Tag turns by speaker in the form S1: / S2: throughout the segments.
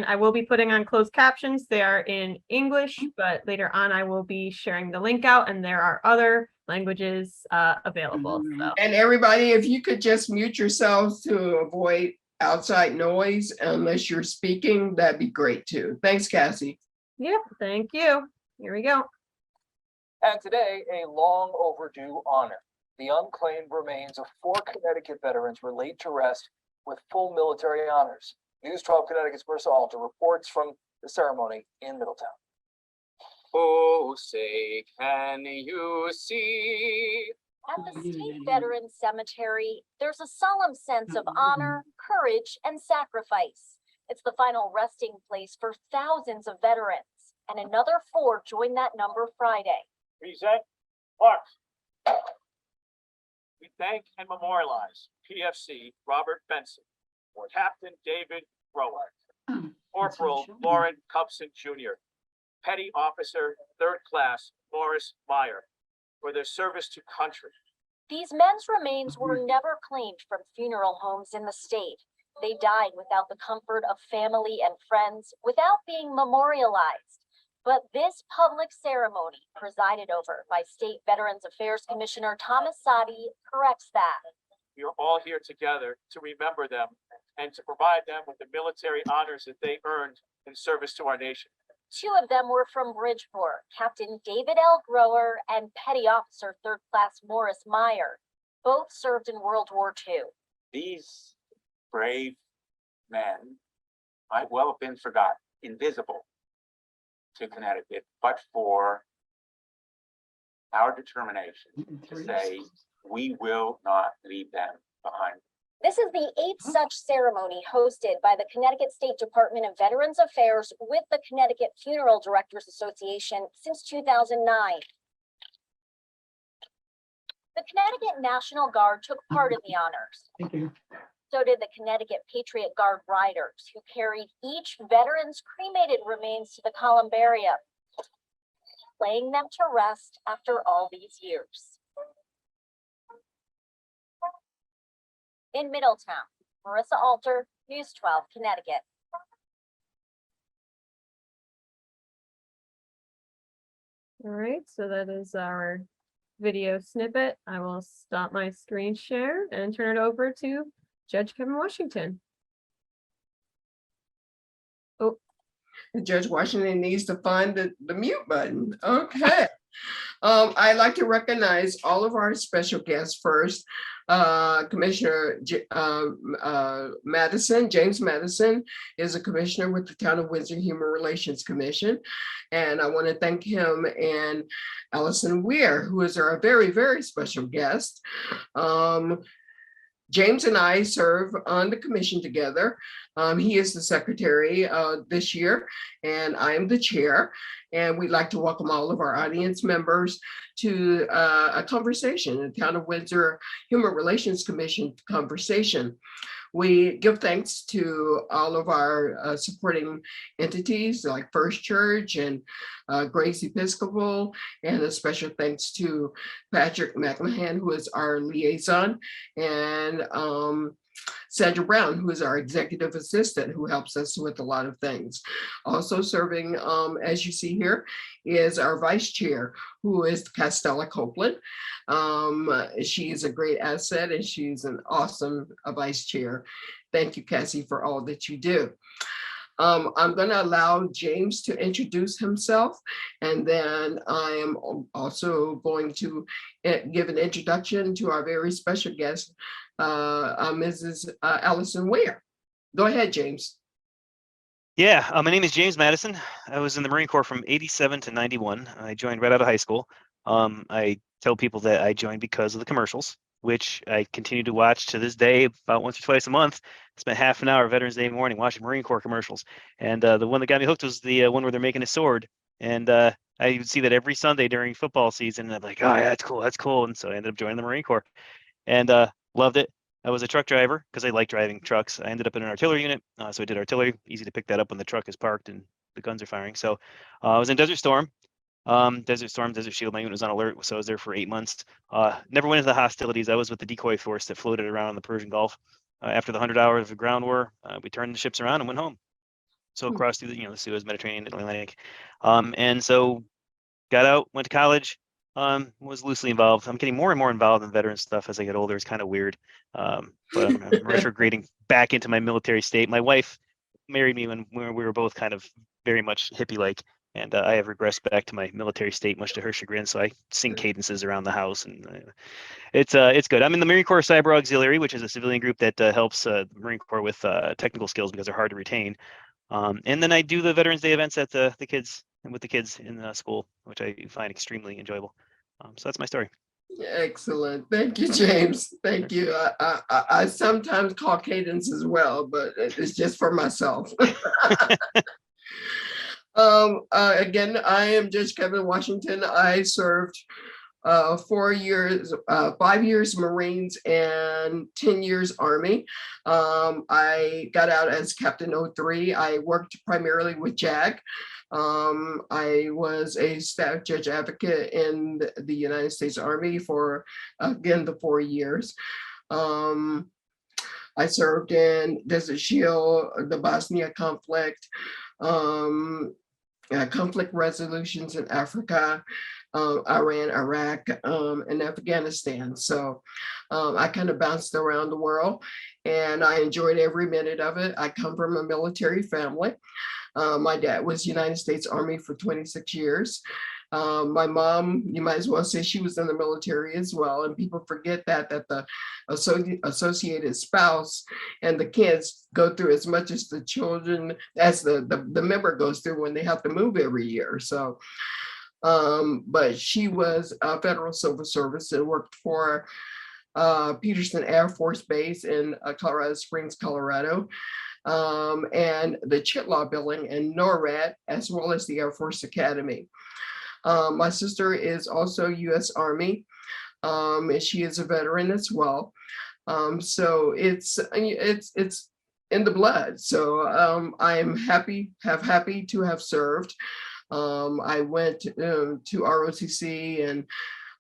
S1: I will be putting on closed captions. They are in English, but later on I will be sharing the link out, and there are other languages available. So.
S2: And everybody, if you could just mute yourselves to avoid outside noise unless you're speaking, that'd be great too. Thanks, Cassie.
S1: Yep, thank you. Here we go.
S3: And today, a long overdue honor. The unclaimed remains of 4 Connecticut veterans were laid to rest with full military honors. News 12 Connecticut's Marissa Alter reports from the ceremony in Middletown.
S4: Oh, say, can you see?
S5: At the State Veterans Cemetery, there's a solemn sense of honor, courage, and sacrifice. It's the final resting place for thousands of veterans, and another 4 joined that number Friday.
S3: Present marks. We thank and memorialize PFC Robert Benson, or Captain David Grower, Corporal Lauren Cupson Jr., Petty Officer 3rd Class Morris Meyer, for their service to country.
S5: These men's remains were never claimed from funeral homes in the state. They died without the comfort of family and friends, without being memorialized. But this public ceremony, presided over by State Veterans Affairs Commissioner Thomas Sadi, corrects that.
S3: We are all here together to remember them and to provide them with the military honors that they earned in service to our nation.
S5: 2 of them were from Bridgeport, Captain David L. Grower and Petty Officer 3rd Class Morris Meyer. Both served in World War II.
S4: These brave men might well have been forgotten, invisible to Connecticut, but for our determination to say we will not leave them behind.
S5: This is the 8th such ceremony hosted by the Connecticut State Department of Veterans Affairs with the Connecticut Funeral Directors Association since 2009. The Connecticut National Guard took part in the honors.
S2: Thank you.
S5: So did the Connecticut Patriot Guard Riders, who carried each veteran's cremated remains to the columbarium, laying them to rest after all these years. In Middletown, Marissa Alter, News 12, Connecticut.
S1: All right, so that is our video snippet. I will stop my screen share and turn it over to Judge Kevin Washington. Oh,
S2: Judge Washington needs to find the mute button. Okay. I'd like to recognize all of our special guests first. Commissioner Madison, James Madison, is a commissioner with the Town of Windsor Human Relations Commission. And I want to thank him and Allison Weir, who is our very, very special guest. James and I serve on the commission together. He is the secretary this year, and I am the chair. And we'd like to welcome all of our audience members to a conversation, the Town of Windsor Human Relations Commission conversation. We give thanks to all of our supporting entities like First Church and Grace Episcopal, and a special thanks to Patrick McMahon, who is our liaison, and Sandra Brown, who is our executive assistant, who helps us with a lot of things. Also serving, as you see here, is our vice chair, who is Castella Copeland. She is a great asset, and she's an awesome vice chair. Thank you, Cassie, for all that you do. I'm going to allow James to introduce himself, and then I am also going to give an introduction to our very special guest, Mrs. Allison Weir. Go ahead, James.
S6: Yeah, my name is James Madison. I was in the Marine Corps from 87 to 91. I joined right out of high school. I tell people that I joined because of the commercials, which I continue to watch to this day about once or twice a month. I spent half an hour Veterans Day morning watching Marine Corps commercials. And the one that got me hooked was the one where they're making a sword. And I would see that every Sunday during football season. And I'm like, oh, yeah, that's cool. That's cool. And so I ended up joining the Marine Corps and loved it. I was a truck driver because I like driving trucks. I ended up in an artillery unit. So I did artillery, easy to pick that up when the truck is parked and the guns are firing. So I was in Desert Storm. Desert Shield, my unit was on alert, so I was there for 8 months. Never went into the hostilities. I was with the decoy force that floated around the Persian Gulf. After the 100 hours of ground war, we turned the ships around and went home. So across through the Suez, Mediterranean, Atlantic. And so got out, went to college, was loosely involved. I'm getting more and more involved in veteran stuff as I get older. It's kind of weird. But I'm retrograding back into my military state. My wife married me when we were both kind of very much hippie-like. And I have regressed back to my military state, much to her chagrin. So I sing cadences around the house, and it's good. I'm in the Marine Corps Cyber Auxiliary, which is a civilian group that helps the Marine Corps with technical skills because they're hard to retain. And then I do the Veterans Day events at the kids and with the kids in the school, which I find extremely enjoyable. So that's my story.
S2: Excellent. Thank you, James. Thank you. I sometimes call cadence as well, but it's just for myself. Again, I am Judge Kevin Washington. I served 4 years, 5 years Marines and 10 years Army. I got out as Captain 03. I worked primarily with JAG. I was a staff judge advocate in the United States Army for, again, the 4 years. I served in Desert Shield, the Bosnia conflict, conflict resolutions in Africa, Iran, Iraq, and Afghanistan. So I kind of bounced around the world and I enjoyed every minute of it. I come from a military family. My dad was United States Army for 26 years. My mom, you might as well say she was in the military as well. And people forget that the associated spouse and the kids go through as much as the children, as the member goes through when they have to move every year. So, but she was a federal civil service and worked for Peterson Air Force Base in Colorado Springs, Colorado. And the Chitlaw Building in NORAD, as well as the Air Force Academy. My sister is also U.S. Army, and she is a veteran as well. So it's in the blood. So I'm happy to have served. I went to ROTC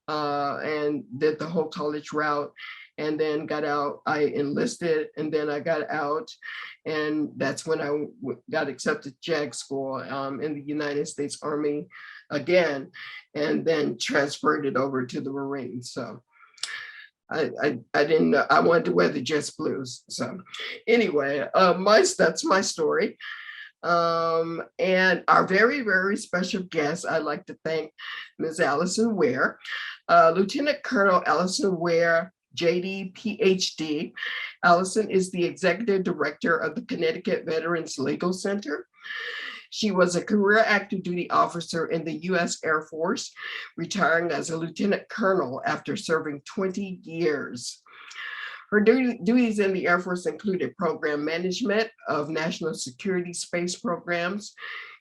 S2: and did the whole college route, and then got out. I enlisted, and then I got out, and that's when I got accepted to JAG school in the United States Army again, and then transferred it over to the Marines. So I didn't know, I wanted to wear the Jets blues. So anyway, that's my story. And our very, very special guest, I'd like to thank Ms. Allison Ware, Lieutenant Colonel Allison Ware, JD, PhD. Allison is the Executive Director of the Connecticut Veterans Legal Center. She was a career active duty officer in the U.S. Air Force, retiring as a lieutenant colonel after serving 20 years. Her duties in the Air Force included program management of national security space programs,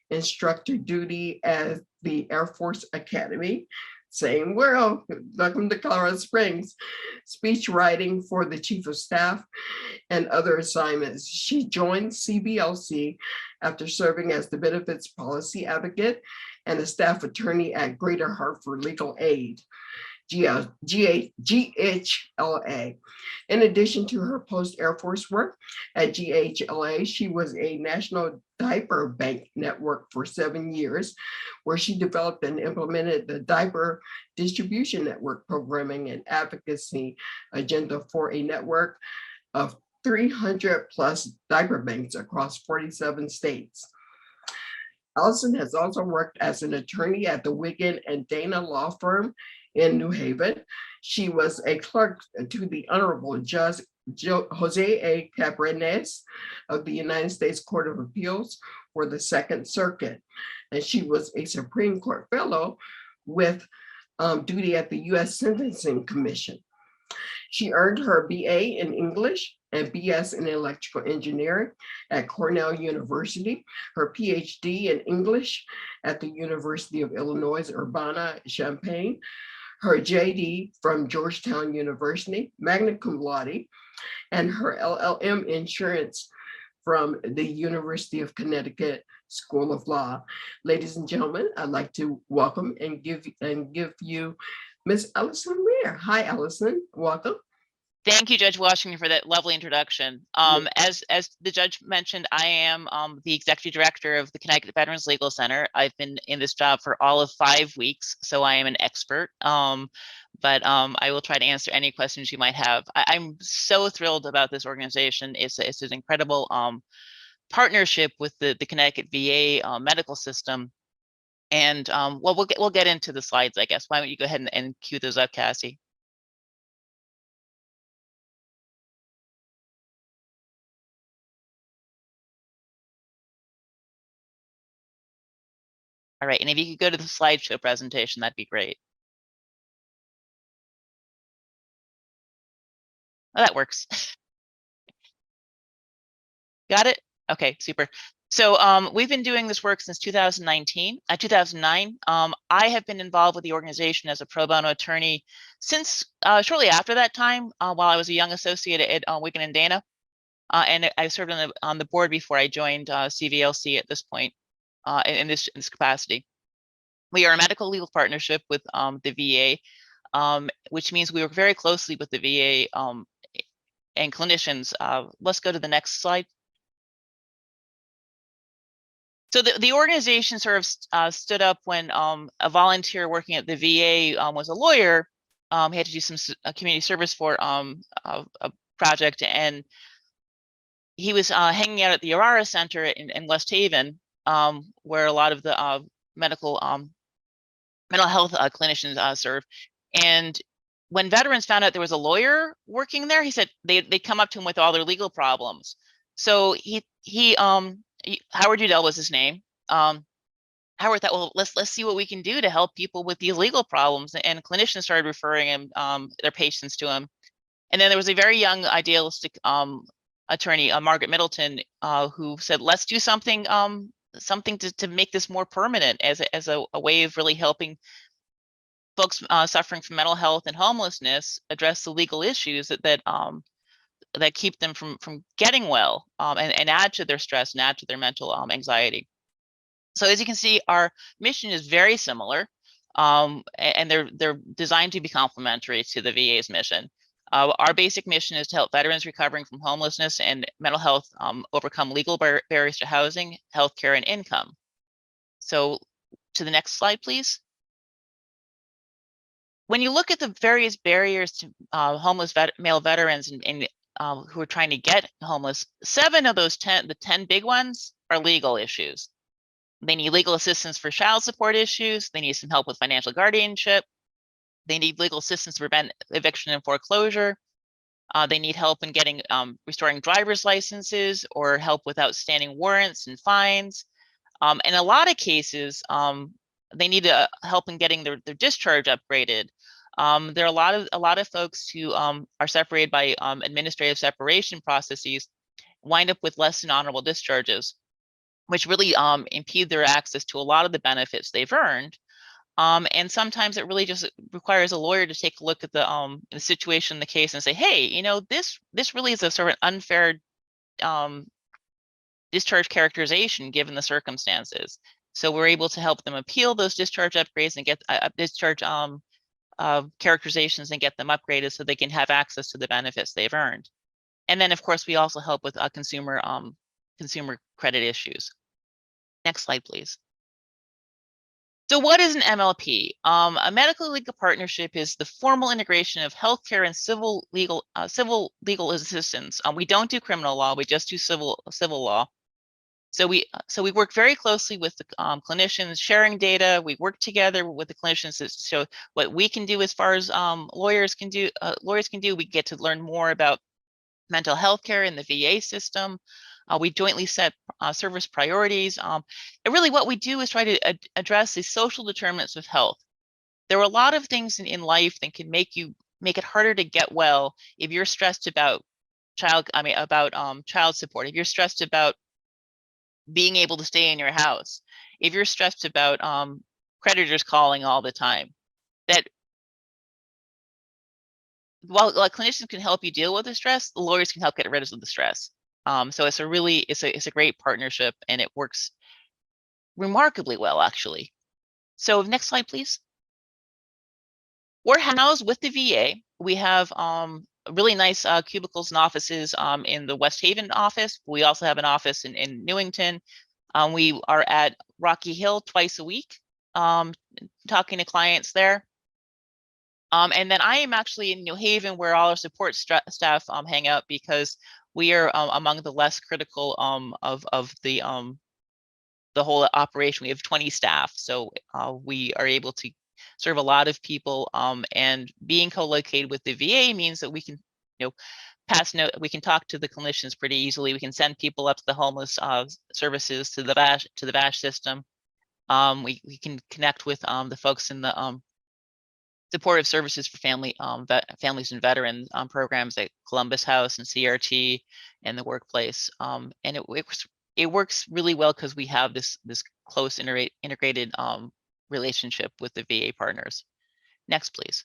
S2: instructor duty at the Air Force Academy, same world, welcome to Colorado Springs, speech writing for the Chief of Staff, and other assignments. She joined CBLC after serving as the benefits policy advocate and a staff attorney at Greater Hartford Legal Aid, GHLA. In addition to her post-Air Force work at GHLA, she was a national diaper bank network for 7 years, where she developed and implemented the diaper distribution network programming and advocacy agenda for a network of 300 plus diaper banks across 47 states. Allison has also worked as an attorney at the Wiggin and Dana law firm in New Haven. She was a clerk to the Honorable Judge Jose A. Cabranes of the United States Court of Appeals for the Second Circuit. And she was a Supreme Court fellow with duty at the U.S. Sentencing Commission. She earned her BA in English and BS in electrical engineering at Cornell University, her PhD in English at the University of Illinois, Urbana-Champaign, her JD from Georgetown University, magna cum laude, and her LLM insurance from the University of Connecticut School of Law. Ladies and gentlemen, I'd like to welcome and give you Ms. Allison Ware. Hi, Allison, welcome.
S7: Thank you, Judge Washington, for that lovely introduction. As the judge mentioned, I am the executive director of the Connecticut Veterans Legal Center. I've been in this job for all of 5 weeks, so I am an expert. But I will try to answer any questions you might have. I'm so thrilled about this organization. It's an incredible partnership with the Connecticut VA medical system. And well, we'll get into the slides, I guess. Why don't you go ahead and cue those up, Cassie? All right, and if you could go to the slideshow presentation, that'd be great. Oh, that works. Got it? Okay, super. So we've been doing this work since 2009. I have been involved with the organization as a pro bono attorney since shortly after that time, while I was a young associate at Wigan and Dana. And I served on the board before I joined CVLC at this point in this capacity. We are a medical legal partnership with the VA, which means we work very closely with the VA and clinicians. Let's go to the next slide. So the organization sort of stood up when a volunteer working at the VA was a lawyer. He had to do some community service for a project, and he was hanging out at the Aurora Center in West Haven, where a lot of the mental health clinicians serve. And when veterans found out there was a lawyer working there, he said they'd come up to him with all their legal problems. So Howard Udell was his name. Howard thought, well, let's see what we can do to help people with these legal problems. And clinicians started referring him their patients to him. And then there was a very young, idealistic attorney, Margaret Middleton, who said, let's do something to make this more permanent as a way of really helping folks suffering from mental health and homelessness address the legal issues that keep them from getting well, and add to their stress and add to their mental anxiety. So as you can see, our mission is very similar, and they're designed to be complementary to the VA's mission. Our basic mission is to help veterans recovering from homelessness and mental health overcome legal barriers to housing, healthcare, and income. So to the next slide, please. When you look at the various barriers to homeless male veterans and who are trying to get homeless, 7 of those 10, the 10 big ones, are legal issues. They need legal assistance for child support issues. They need some help with financial guardianship. They need legal assistance to prevent eviction and foreclosure. They need help in getting restoring driver's licenses or help with outstanding warrants and fines. In a lot of cases, they need help in getting their discharge upgraded. There are a lot of folks who are separated by administrative separation processes, wind up with less than honorable discharges, which really impede their access to a lot of the benefits they've earned. And sometimes it really just requires a lawyer to take a look at the situation in the case and say, hey, you know, this really is a sort of unfair discharge characterization given the circumstances. So we're able to help them appeal those discharge upgrades and get discharge characterizations and get them upgraded so they can have access to the benefits they've earned. And then, of course, we also help with consumer credit issues. Next slide, please. So what is an MLP? A medical legal partnership is the formal integration of healthcare and civil legal assistance. We don't do criminal law; we just do civil law. So we work very closely with the clinicians, sharing data. We work together with the clinicians to show what we can do as far as lawyers can do. We get to learn more about mental health care in the VA system. We jointly set service priorities. And really what we do is try to address the social determinants of health. There are a lot of things in life that can make it harder to get well if you're stressed about child support, if you're stressed about being able to stay in your house, if you're stressed about creditors calling all the time. That while clinicians can help you deal with the stress, the lawyers can help get rid of the stress. So it's a great partnership, and it works remarkably well, actually. So next slide, please. We're housed with the VA. We have really nice cubicles and offices in the West Haven office. We also have an office in Newington. We are at Rocky Hill twice a week, talking to clients there. And then I am actually in New Haven, where all our support staff hang out, because we are among the less critical of the whole operation. We have 20 staff, so we are able to serve a lot of people. And being co-located with the VA means that we can, we can talk to the clinicians pretty easily. We can send people up to the homeless services, to the VASH system. We can connect with the folks in the supportive services for families and veterans programs like Columbus House and CRT and the workplace. And it works really well because we have this close integrated relationship with the VA partners. Next, please.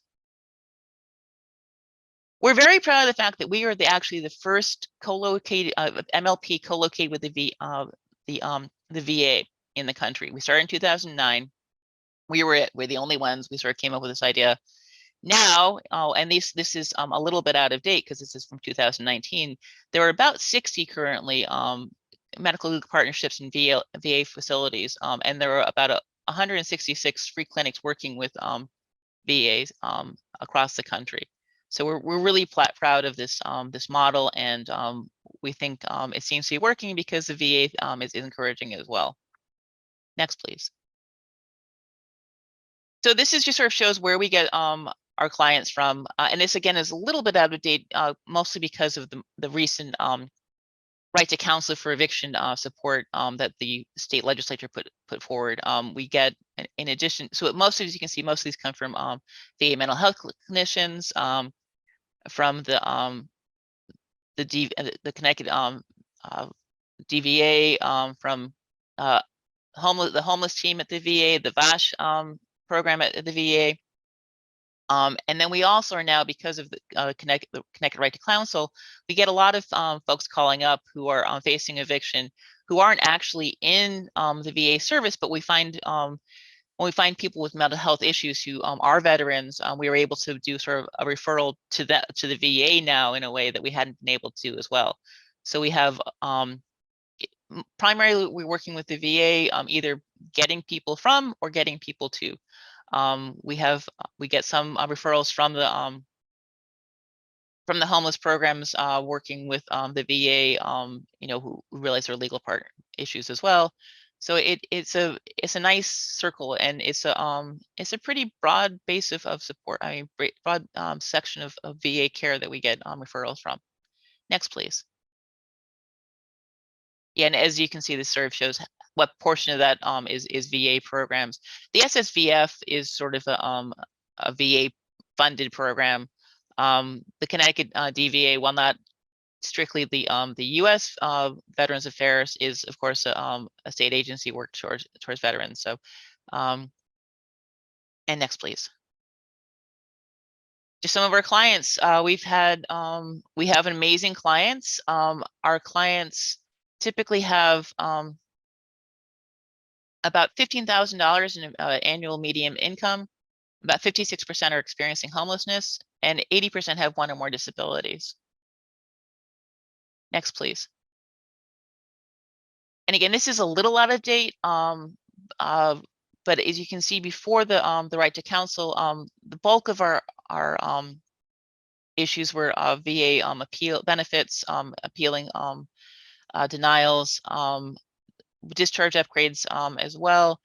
S7: We're very proud of the fact that we are actually the first co-located MLP co-located with the VA in the country. We started in 2009. We're the only ones. We sort of came up with this idea. Now, and this is a little bit out of date because this is from 2019. There are about 60 currently medical legal partnerships in VA facilities, and there are about 166 free clinics working with VAs across the country. So we're really proud of this this model, and we think it seems to be working because the VA is encouraging it as well. Next, please. So this is just sort of shows where we get our clients from, and this again is a little bit out of date, mostly because of the recent right to counsel for eviction support that the state legislature put forward. We get, in addition, so most of these, you can see most of these come from VA mental health clinicians, from the Connecticut DVA, from the homeless team at the VA, the VASH program at the VA. And then we also are now, because of the Connecticut Right to Counsel, we get a lot of folks calling up who are facing eviction, who aren't actually in the VA service, but we find when we find people with mental health issues who are veterans, we are able to do sort of a referral to the VA now in a way that we hadn't been able to as well. So we have primarily we're working with the VA, either getting people from or getting people to. We get some referrals from the homeless programs, working with the VA, who realize their legal part issues as well. So it's a nice circle, and it's a pretty broad base of support. I mean, broad section of VA care that we get referrals from. Next, please. Yeah, and as you can see, this sort of shows what portion of that is VA programs. The SSVF is sort of a VA funded program. The Connecticut DVA, while not strictly the U.S. Veterans Affairs, is of course a state agency work towards veterans. So, and next, please. Just some of our clients. We have amazing clients. Our clients typically have about $15,000 in annual median income. About 56% are experiencing homelessness, and 80% have one or more disabilities. Next, please. And again, this is a little out of date, but as you can see, before the right to counsel, the bulk of our issues were VA appeal benefits, appealing denials, discharge upgrades as well.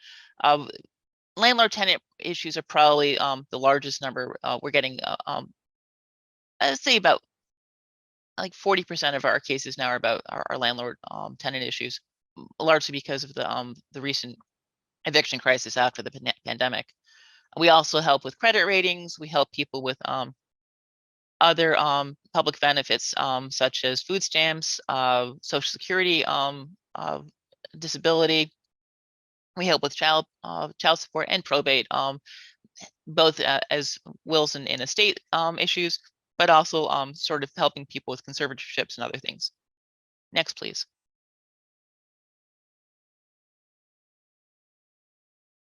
S7: Landlord tenant issues are probably the largest number. We're getting, I'd say about like 40% of our cases now are about our landlord tenant issues, largely because of the recent eviction crisis after the pandemic. We also help with credit ratings. We help people with other public benefits, such as food stamps, Social Security, disability. We help with child support and probate, both as wills and estate issues, but also sort of helping people with conservatorships and other things. Next, please.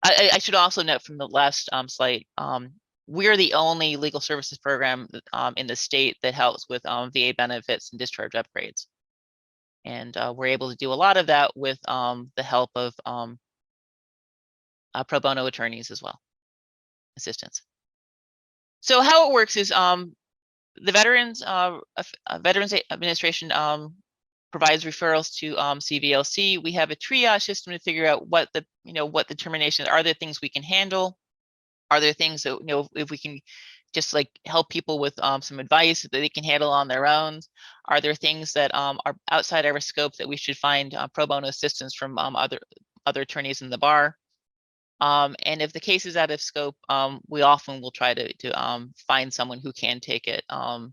S7: I should also note from the last slide, we're the only legal services program in the state that helps with VA benefits and discharge upgrades. And we're able to do a lot of that with the help of pro bono attorneys as well, assistants. So how it works is the Veterans Administration provides referrals to CVLC. We have a triage system to figure out what the what the determinations are. There things we can handle? Are there things that if we can just like help people with some advice that they can handle on their own? Are there things that are outside our scope that we should find pro bono assistance from other attorneys in the bar? And if the case is out of scope, we often will try to find someone who can take it. A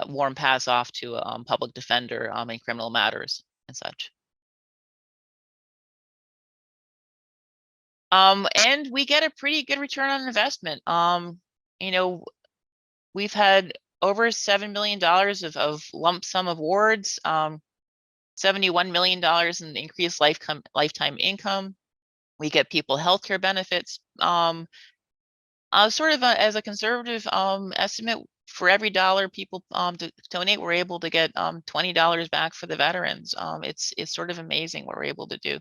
S7: warm pass off to a public defender in criminal matters and such. And we get a pretty good return on investment. We've had over $7 million of lump sum awards, $71 million in increased lifetime income. We get people healthcare benefits. Sort of as a conservative estimate, for every dollar people donate, we're able to get $20 back for the veterans. It's sort of amazing what we're able to do.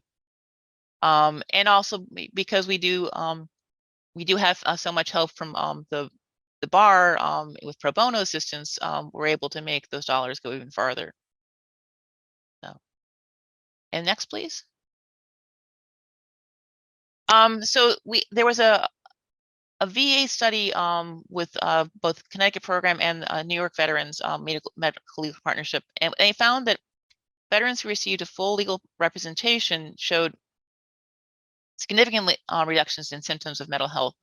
S7: And also because we do have so much help from the bar with pro bono assistance, we're able to make those dollars go even farther. So, and next, please. So there was a VA study with both Connecticut program and New York Veterans Medical Legal Partnership, and they found that veterans who received a full legal representation showed significant reductions in symptoms of mental health.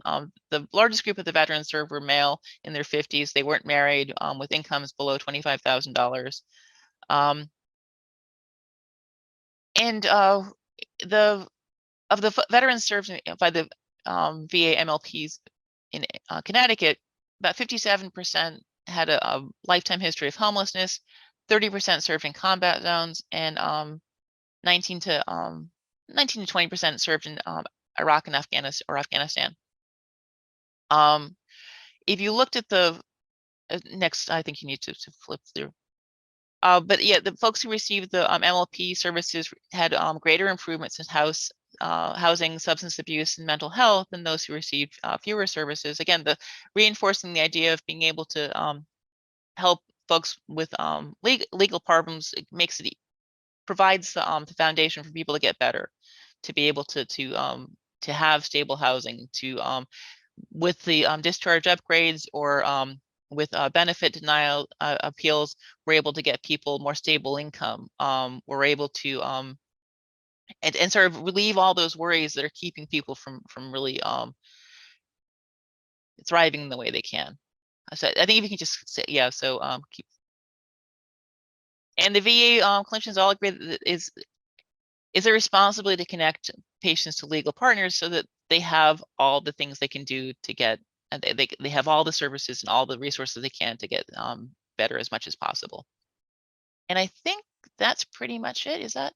S7: The largest group of the veterans served were male in their 50s. They weren't married, with incomes below $25,000. And of the veterans served by the VA MLPs in Connecticut, about 57% had a lifetime history of homelessness, 30% served in combat zones, and 19 to 20% served in Iraq and Afghanistan. If you looked at the next, I think you need to flip through. But yeah, the folks who received the MLP services had greater improvements in housing, substance abuse, and mental health than those who received fewer services. Again, reinforcing the idea of being able to help folks with legal problems. It provides the foundation for people to get better, to be able to have stable housing, with the discharge upgrades or with benefit denial appeals, we're able to get people more stable income. We're able to and sort of relieve all those worries that are keeping people from really thriving the way they can. So I think if you can just say, yeah, so keep. And the VA clinicians all agree that is a responsibility to connect patients to legal partners so that they have all the things they can do to get, and they have all the services and all the resources they can to get better as much as possible. And I think that's pretty much it. Is that?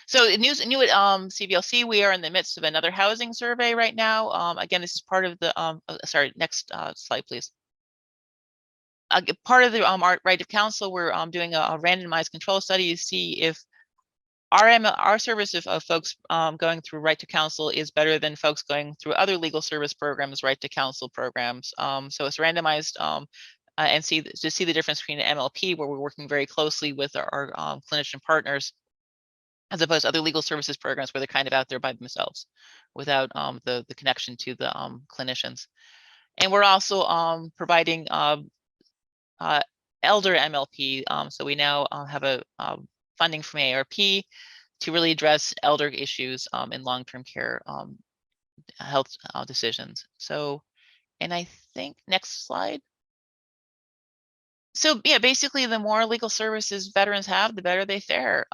S7: So new at CVLC, we are in the midst of another housing survey right now. Again, this is part of the sorry, next slide, please. Part of the our right of counsel, we're doing a randomized control study to see if our service of folks going through right to counsel is better than folks going through other legal service programs, right to counsel programs. So it's randomized and to see the difference between an MLP, where we're working very closely with our clinician partners, as opposed to other legal services programs where they're kind of out there by themselves without the connection to the clinicians. And we're also providing elder MLP. So we now have a funding from ARP to really address elder issues in long-term care health decisions. So, and I think next slide. So yeah, basically the more legal services veterans have, the better they fare.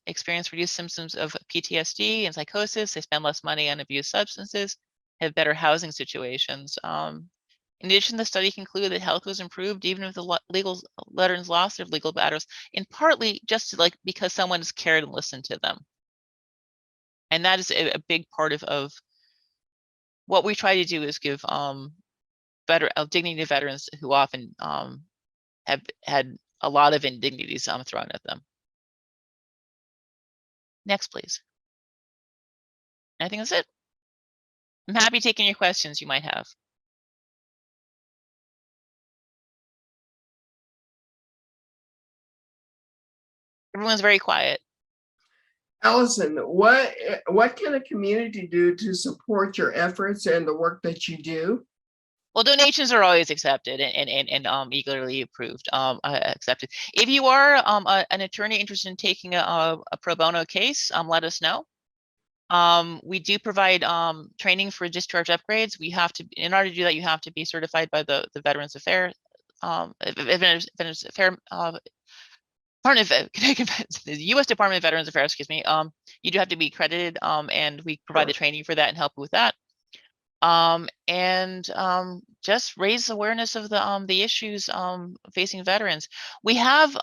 S7: Experience reduced symptoms of PTSD and psychosis. They spend less money on abused substances, have better housing situations. In addition, the study concluded that health was improved even if the legal veterans lost their legal battles, in partly just because someone has cared and listened to them. And that is a big part of what we try to do is give dignity to veterans who often have had a lot of indignities thrown at them. Next, please. I think that's it. I'm happy taking your questions you might have. Everyone's very quiet.
S2: Allison, what can a community do to support your efforts and the work that you do?
S7: Well, donations are always accepted and eagerly approved, accepted. If you are an attorney interested in taking a pro bono case, let us know. We do provide training for discharge upgrades. We have to, in order to do that, you have to be certified by the Veterans Affairs, Veterans Affairs, the U.S. Department of Veterans Affairs, excuse me. You do have to be accredited, and we provide the training for that and help you with that. Just raise awareness of the issues facing veterans. We have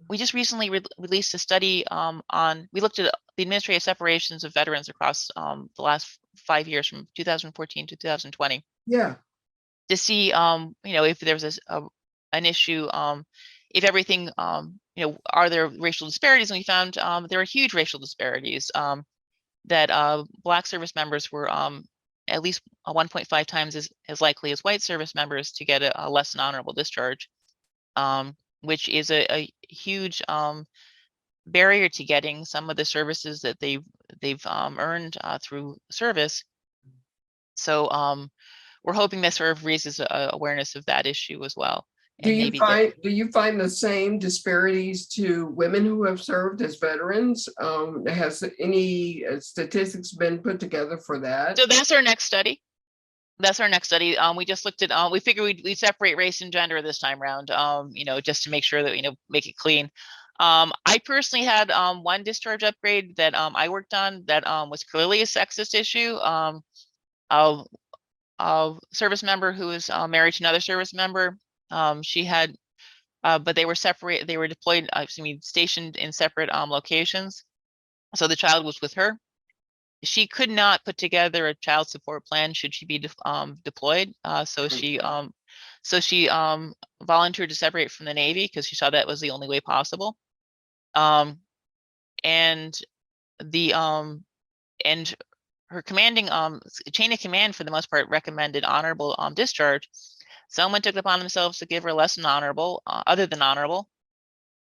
S7: we just recently released a study we looked at the administrative separations of veterans across the last 5 years from 2014 to 2020.
S2: Yeah.
S7: To see if there's an issue, if everything are there racial disparities, and we found there are huge racial disparities, that Black service members were at least 1.5 times as likely as white service members to get a less than honorable discharge, which is a huge barrier to getting some of the services that they've earned through service. So we're hoping that sort of raises awareness of that issue as well.
S2: Do you find the same disparities to women who have served as veterans? Has any statistics been put together for that?
S7: So that's our next study. We just looked at, we figured we'd separate race and gender this time around, just to make sure that, make it clean. I personally had one discharge upgrade that I worked on that was clearly a sexist issue. A service member who was married to another service member. She had, but they were separated. They were deployed, stationed in separate locations. So the child was with her. She could not put together a child support plan should she be deployed. So she volunteered to separate from the Navy because she saw that was the only way possible. And her commanding chain of command for the most part recommended honorable discharge. Someone took it upon themselves to give her less than honorable, other than honorable.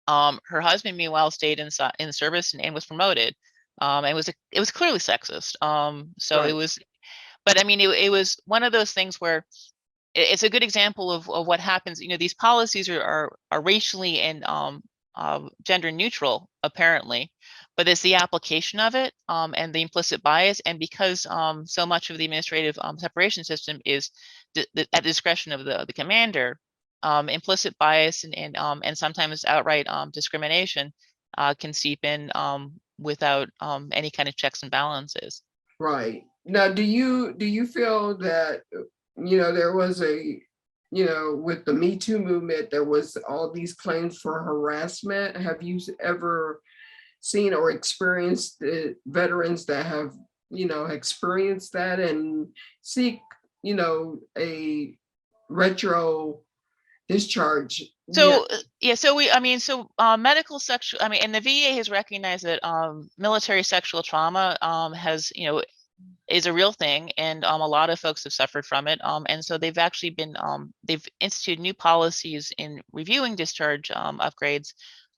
S7: Her husband, meanwhile, stayed in service and was promoted. It was clearly sexist. So right. It was, but I mean, it was one of those things where it's a good example of what happens. These policies are racially and gender neutral, apparently, but it's the application of it and the implicit bias. And because so much of the administrative separation system is at the discretion of the commander, implicit bias and sometimes outright discrimination can seep in without any kind of checks and balances.
S2: Right. Now, do you feel that, there was with the Me Too movement, there was all these claims for harassment? Have you ever seen or experienced veterans that have, experienced that and seek, a retro discharge?
S7: So medical sexual, and the VA has recognized that military sexual trauma is a real thing, and a lot of folks have suffered from it. And so they've actually been they've instituted new policies in reviewing discharge upgrades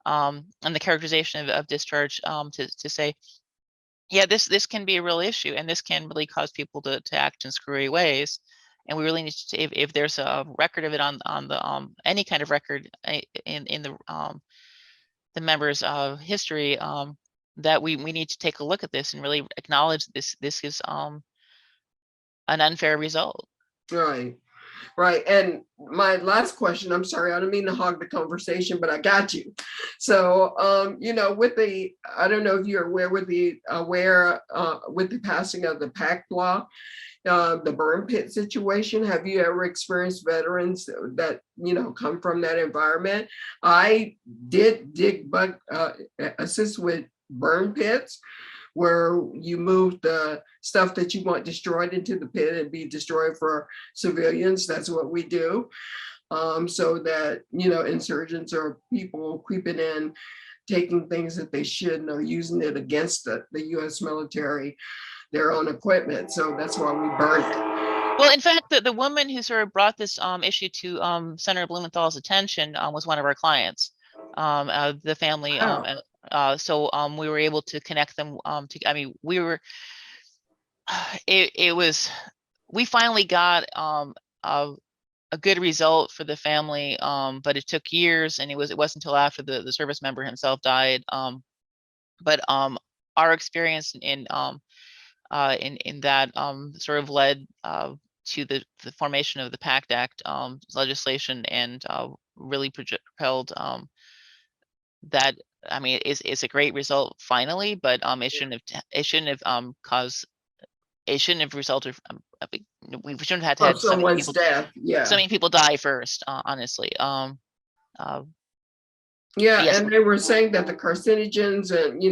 S7: and the characterization of discharge to say, yeah, this can be a real issue, and this can really cause people to act in screwy ways. And we really need to, if there's a record of it on the any kind of record in the members' history, that we need to take a look at this and really acknowledge this is an unfair result.
S2: Right. And my last question, I'm sorry, I don't mean to hog the conversation, but I got you. So, with I don't know if you're aware with the passing of the PACT law, the burn pit situation. Have you ever experienced veterans that, come from that environment? I did assist with burn pits, where you move the stuff that you want destroyed into the pit and be destroyed for civilians. That's what we do. So that, insurgents or people creeping in, taking things that they shouldn't, or using it against the US military, their own equipment. So that's why we burned it.
S7: Well, in fact, the woman who sort of brought this issue to Senator Blumenthal's attention was one of our clients, the family.
S2: Wow.
S7: So we were able to connect them we were, it was, we finally got a good result for the family, but it took years, and it wasn't until after the service member himself died. But our experience in that sort of led to the formation of the PACT Act legislation, and really propelled that. I mean, it's a great result finally, but it shouldn't have caused. It shouldn't have resulted. We shouldn't have had to have so many
S2: Someone's
S7: people.
S2: death. Yeah.
S7: So many people die first. Honestly.
S2: Yeah,
S7: Yes.
S2: and they were saying that the carcinogens and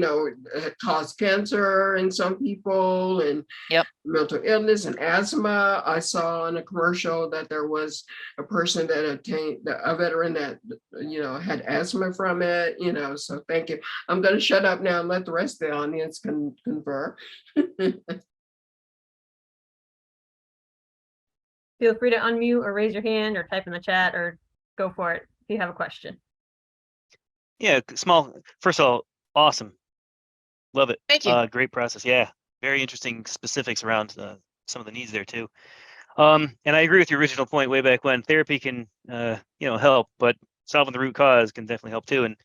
S2: cause cancer in some people, and
S7: Yep.
S2: mental illness and asthma. I saw in a commercial that there was a person that a veteran that had asthma from it. So thank you. I'm going to shut up now and let the rest of the audience confer.
S1: Feel free to unmute or raise your hand or type in the chat or go for it if you have a question.
S6: Yeah, first of all, awesome. Love it.
S7: Thank you.
S6: Great process. Yeah, very interesting specifics around some of the needs there too. And I agree with your original point way back when. Therapy can, help, but solving the root cause can definitely help too. And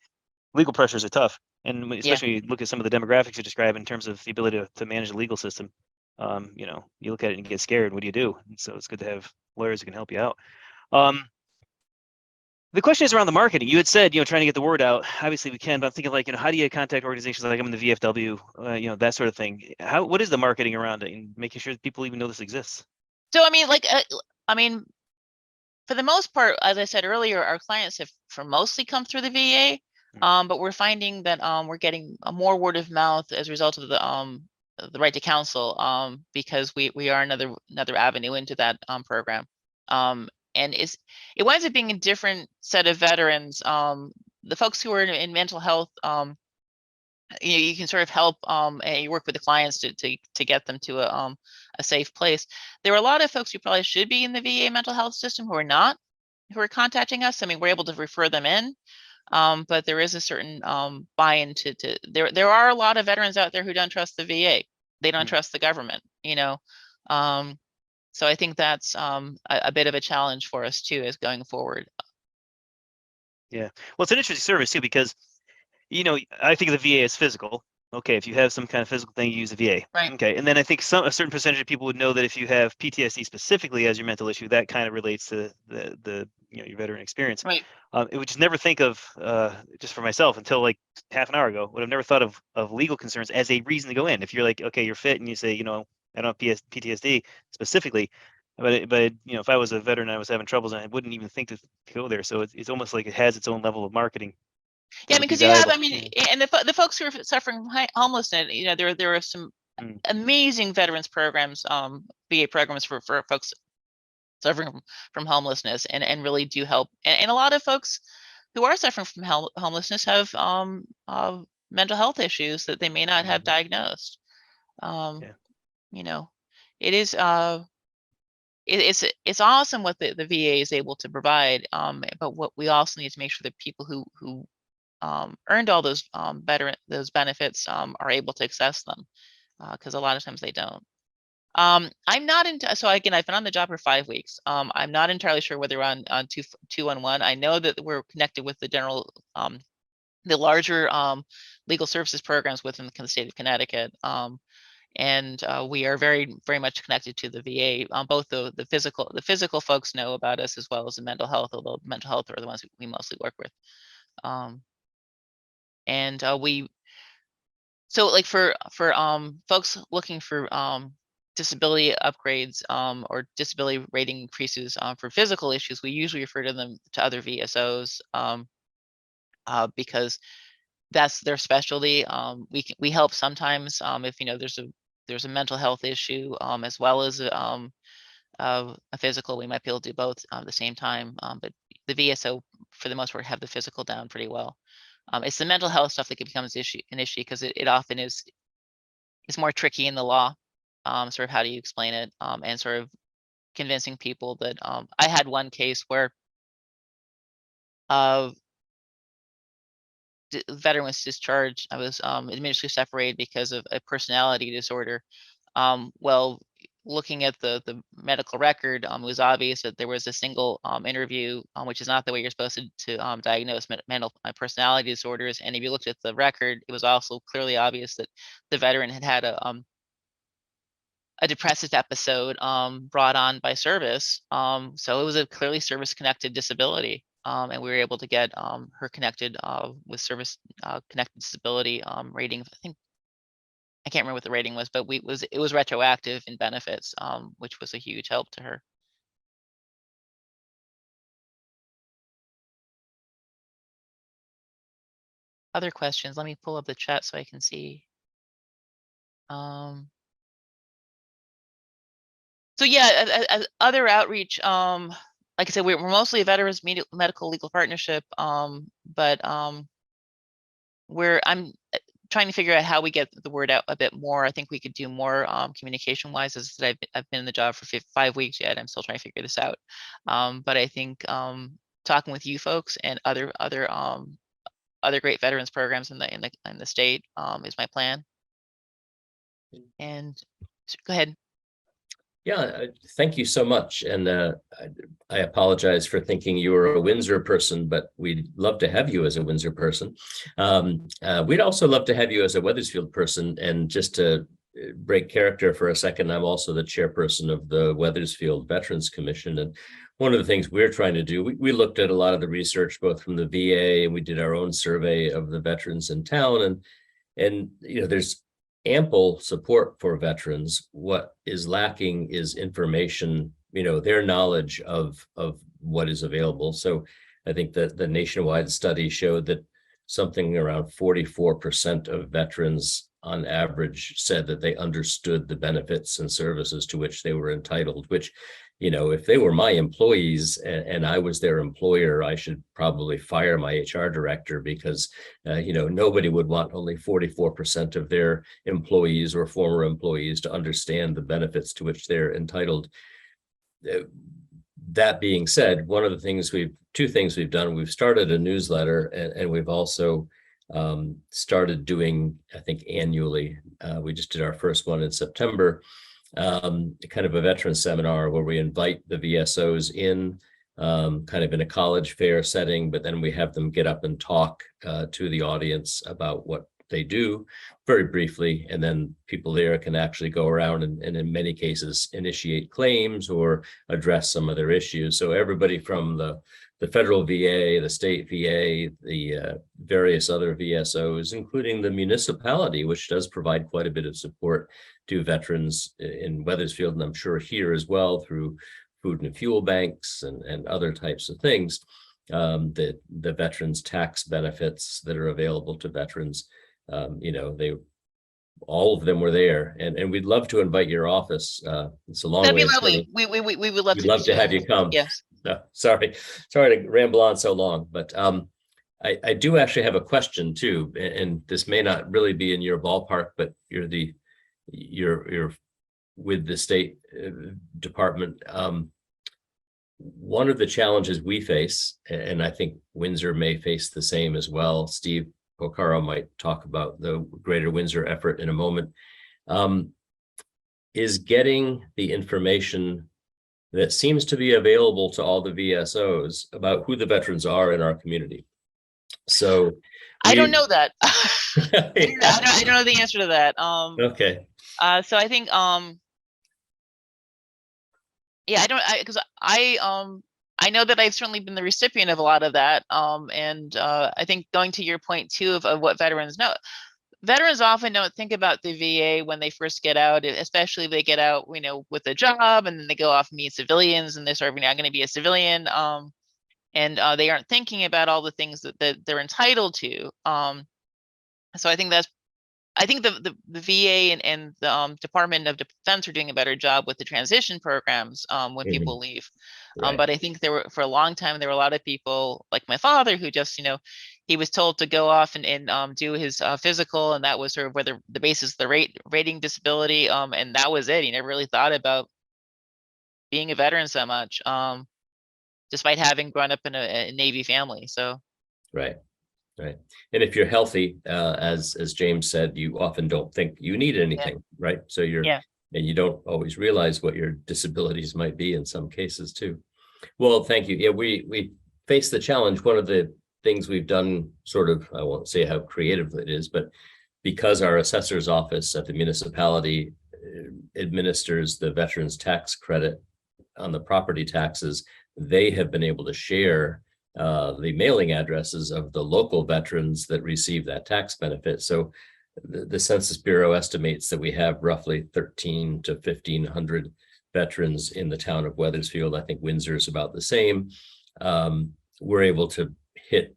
S6: legal pressures are tough. And especially when you look at some of the demographics you describe in terms of the ability to manage the legal system. You look at it and get scared. What do you do? And so it's good to have lawyers who can help you out. The question is around the marketing. You had said, trying to get the word out. Obviously we can, but I'm thinking how do you contact organizations like I'm in the VFW, that sort of thing? What is the marketing around it and making sure that people even know this exists?
S7: So, for the most part, as I said earlier, our clients have mostly come through the VA, but we're finding that we're getting more word of mouth as a result of the right to counsel, because we are another avenue into that program. And it winds up being a different set of veterans. The folks who are in mental health, you can sort of help, and you work with the clients to get them to a safe place. There are a lot of folks who probably should be in the VA mental health system who are not, who are contacting us. We're able to refer them in, but there is a certain buy-in to there are a lot of veterans out there who don't trust the VA. They don't trust the government, so I think that's a bit of a challenge for us too, as going forward.
S6: Yeah, well, it's an interesting service too, because I think of the VA as physical. Okay, if you have some kind of physical thing, you use the VA.
S7: Right.
S6: Okay, and then I think a certain percentage of people would know that if you have PTSD specifically as your mental issue, that kind of relates to the your veteran experience.
S7: Right.
S6: It would just never think of, just for myself until like half an hour ago, would have never thought of legal concerns as a reason to go in. If you're like, okay, you're fit, and you say, I don't have PTSD specifically, but if I was a veteran and I was having troubles, I wouldn't even think to go there. So it's almost like it has its own level of marketing.
S7: Yeah, because you have, and the folks who are suffering from homelessness, there are some amazing veterans programs, VA programs for folks suffering from homelessness, and really do help. And a lot of folks who are suffering from homelessness have mental health issues that they may not have diagnosed. It is it's awesome what the VA is able to provide, but what we also need to make sure that people who earned all those those benefits are able to access them, because a lot of times they don't. I'm not into, so again, I've been on the job for 5 weeks. I'm not entirely sure whether we're on 211. I know that we're connected with the general, the larger legal services programs within the state of Connecticut. And we are very, very much connected to the VA. Both the physical folks know about us, as well as the mental health, although mental health are the ones we mostly work with. And so like for folks looking for disability upgrades or disability rating increases for physical issues, we usually refer them to other VSOs, because that's their specialty. We help sometimes, if, there's a mental health issue, as well as, a physical, we might be able to do both at the same time. But the VSO, for the most part, have the physical down pretty well. It's the mental health stuff that becomes an issue because it often is more tricky in the law. Sort of how do you explain it, and sort of convincing people that, I had one case where veteran was discharged. I was administratively separated because of a personality disorder. Well, looking at the medical record, it was obvious that there was a single interview, which is not the way you're supposed to diagnose mental personality disorders. And if you looked at the record, it was also clearly obvious that the veteran had a depressive episode brought on by service. So it was a clearly service-connected disability. And we were able to get her connected with service connected disability rating. I can't remember what the rating was, but it was retroactive in benefits, which was a huge help to her. Other questions? Let me pull up the chat so I can see. So yeah, other outreach, like I said, we're mostly a veterans medical legal partnership, but I'm trying to figure out how we get the word out a bit more. I think we could do more communication wise. As I said, I've been in the job for 5 weeks yet. I'm still trying to figure this out. But I think talking with you folks and other great veterans programs in the state is my plan. And go ahead.
S8: Yeah, thank you so much. And I apologize for thinking you were a Windsor person, but we'd love to have you as a Windsor person. We'd also love to have you as a Wethersfield person. And just to break character for a second, I'm also the chairperson of the Wethersfield Veterans Commission. And one of the things we're trying to do, we looked at a lot of the research, both from the VA, and we did our own survey of the veterans in town. And there's ample support for veterans. What is lacking is information, their knowledge of what is available. So I think that the nationwide study showed that something around 44% of veterans on average said that they understood the benefits and services to which they were entitled, which, if they were my employees and I was their employer, I should probably fire my HR director because, nobody would want only 44% of their employees or former employees to understand the benefits to which they're entitled. That being said, two things we've done, we've started a newsletter and we've also started doing, I think annually, we just did our first one in September, kind of a veteran seminar where we invite the VSOs in, kind of in a college fair setting, but then we have them get up and talk to the audience about what they do very briefly. And then people there can actually go around and in many cases initiate claims or address some of their issues. So everybody from the federal VA, the state VA, the various other VSOs, including the municipality, which does provide quite a bit of support to veterans in Wethersfield, and I'm sure here as well through food and fuel banks and other types of things, the veterans tax benefits that are available to veterans. All of them were there, and we'd love to invite your office. It's a long
S7: That'd
S8: way.
S7: be lovely. We would love
S8: We'd
S7: to.
S8: love to have you come.
S7: Yes.
S8: No, sorry to ramble on so long, but I do actually have a question too, and this may not really be in your ballpark, but you're with the State Department. One of the challenges we face, and I think Windsor may face the same as well, Steve Porcaro might talk about the Greater Windsor effort in a moment, is getting the information that seems to be available to all the VSOs about who the veterans are in our community. So
S7: I don't know that.
S8: Yeah.
S7: I don't know the answer to that.
S8: Okay.
S7: So I think yeah, because I know that I've certainly been the recipient of a lot of that. And I think going to your point too of what veterans know. Veterans often don't think about the VA when they first get out, especially if they get out, with a job and then they go off and meet civilians and they're sort of, I'm going to be a civilian. And they aren't thinking about all the things that they're entitled to. So I think the VA and the Department of Defense are doing a better job with the transition programs when people leave.
S8: Right.
S7: But I think for a long time, there were a lot of people like my father who just, he was told to go off and do his physical, and that was sort of where the basis of the rating disability. And that was it. He never really thought about being a veteran so much, despite having grown up in a Navy family. So.
S8: Right. Right. And if you're healthy, as James said, you often don't think you need anything, right? So and you don't always realize what your disabilities might be in some cases too. Well, thank you. Yeah, we face the challenge. One of the things we've done, sort of, I won't say how creative it is, but because our assessor's office at the municipality administers the veterans tax credit on the property taxes, they have been able to share the mailing addresses of the local veterans that receive that tax benefit. So the Census Bureau estimates that we have roughly 1,300 to 1,500 veterans in the town of Wethersfield. I think Windsor is about the same. We're able to hit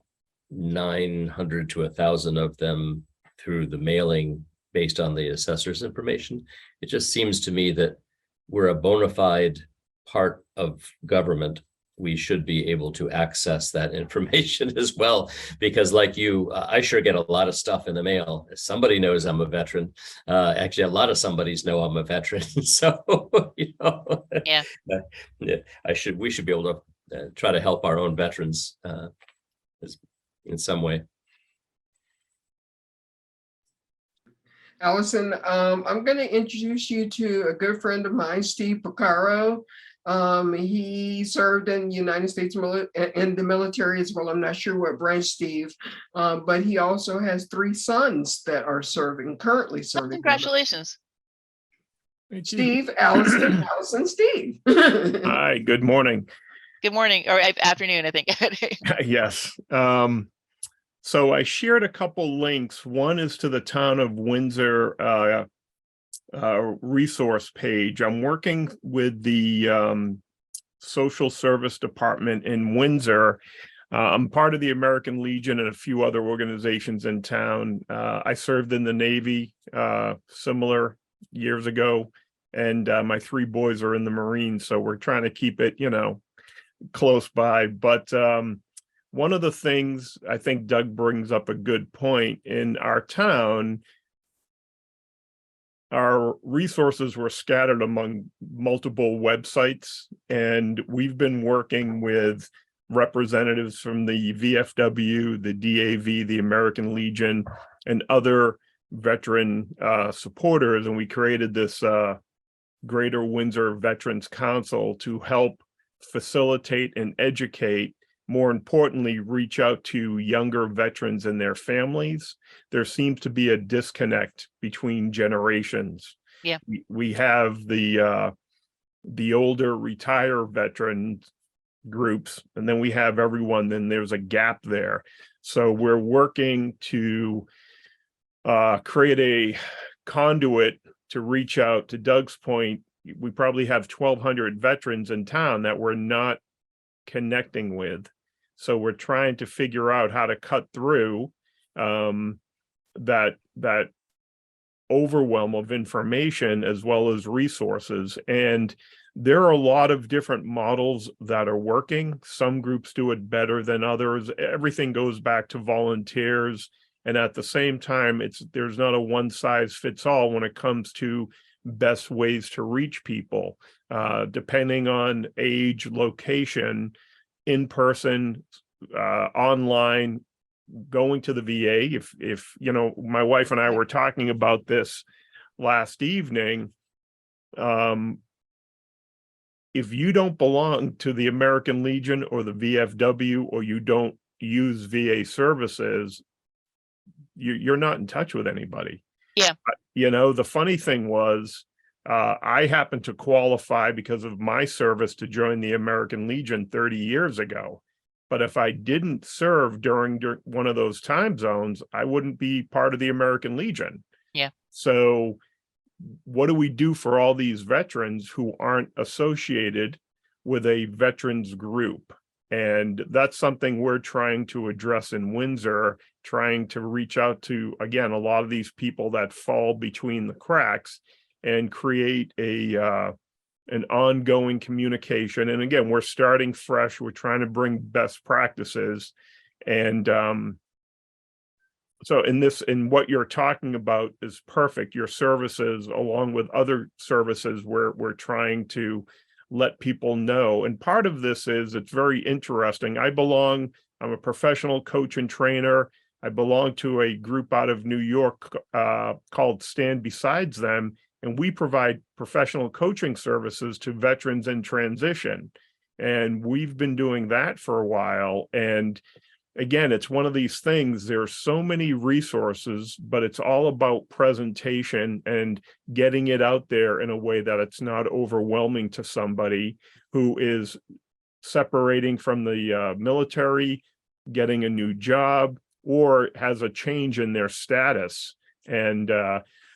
S8: 900 to 1,000 of them through the mailing based on the assessor's information. It just seems to me that we're a bona fide part of government. We should be able to access that information as well, because like you, I sure get a lot of stuff in the mail. Somebody knows I'm a veteran. Actually, a lot of somebody's know I'm a veteran. So,
S7: Yeah.
S8: We should be able to try to help our own veterans in some way.
S2: Allison, I'm going to introduce you to a good friend of mine, Steve Porcaro. He served in the United States in the military as well. I'm not sure what branch, Steve, but he also has 3 sons that are currently serving.
S7: Congratulations.
S2: Steve, Allison, Steve.
S9: Hi, good morning.
S7: Good morning, or afternoon, I think.
S9: Yes. So I shared a couple links. One is to the town of Windsor resource page. I'm working with the social service department in Windsor. I'm part of the American Legion and a few other organizations in town. I served in the Navy similar years ago, and my 3 boys are in the Marines, so we're trying to keep it, close by. But one of the things, I think Doug brings up a good point, in our town, our resources were scattered among multiple websites, and we've been working with representatives from the VFW, the DAV, the American Legion, and other veteran supporters, and we created this Greater Windsor Veterans Council to help facilitate and educate, more importantly, reach out to younger veterans and their families. There seems to be a disconnect between generations.
S7: Yeah.
S9: We have the older retired veteran groups, and then we have everyone, then there's a gap there. So we're working to create a conduit to reach out. To Doug's point, we probably have 1,200 veterans in town that we're not connecting with. So we're trying to figure out how to cut through that overwhelm of information as well as resources. And there are a lot of different models that are working. Some groups do it better than others. Everything goes back to volunteers. And at the same time, there's not a one size fits all when it comes to best ways to reach people, depending on age, location, in person, online, going to the VA. If my wife and I were talking about this last evening, if you don't belong to the American Legion or the VFW, or you don't use VA services, you're not in touch with anybody.
S7: Yeah.
S9: The funny thing was, I happened to qualify because of my service to join the American Legion 30 years ago. But if I didn't serve during one of those time zones, I wouldn't be part of the American Legion.
S7: Yeah.
S9: So what do we do for all these veterans who aren't associated with a veterans group? And that's something we're trying to address in Windsor, trying to reach out to, again, a lot of these people that fall between the cracks and create an ongoing communication. And again, we're starting fresh. We're trying to bring best practices. And so in what you're talking about is perfect. Your services, along with other services, we're trying to let people know. And part of this is, it's very interesting. I'm a professional coach and trainer. I belong to a group out of New York called Stand Besides Them, and we provide professional coaching services to veterans in transition. And we've been doing that for a while. And again, it's one of these things, there's so many resources, but it's all about presentation and getting it out there in a way that it's not overwhelming to somebody who is separating from the military, getting a new job, or has a change in their status. And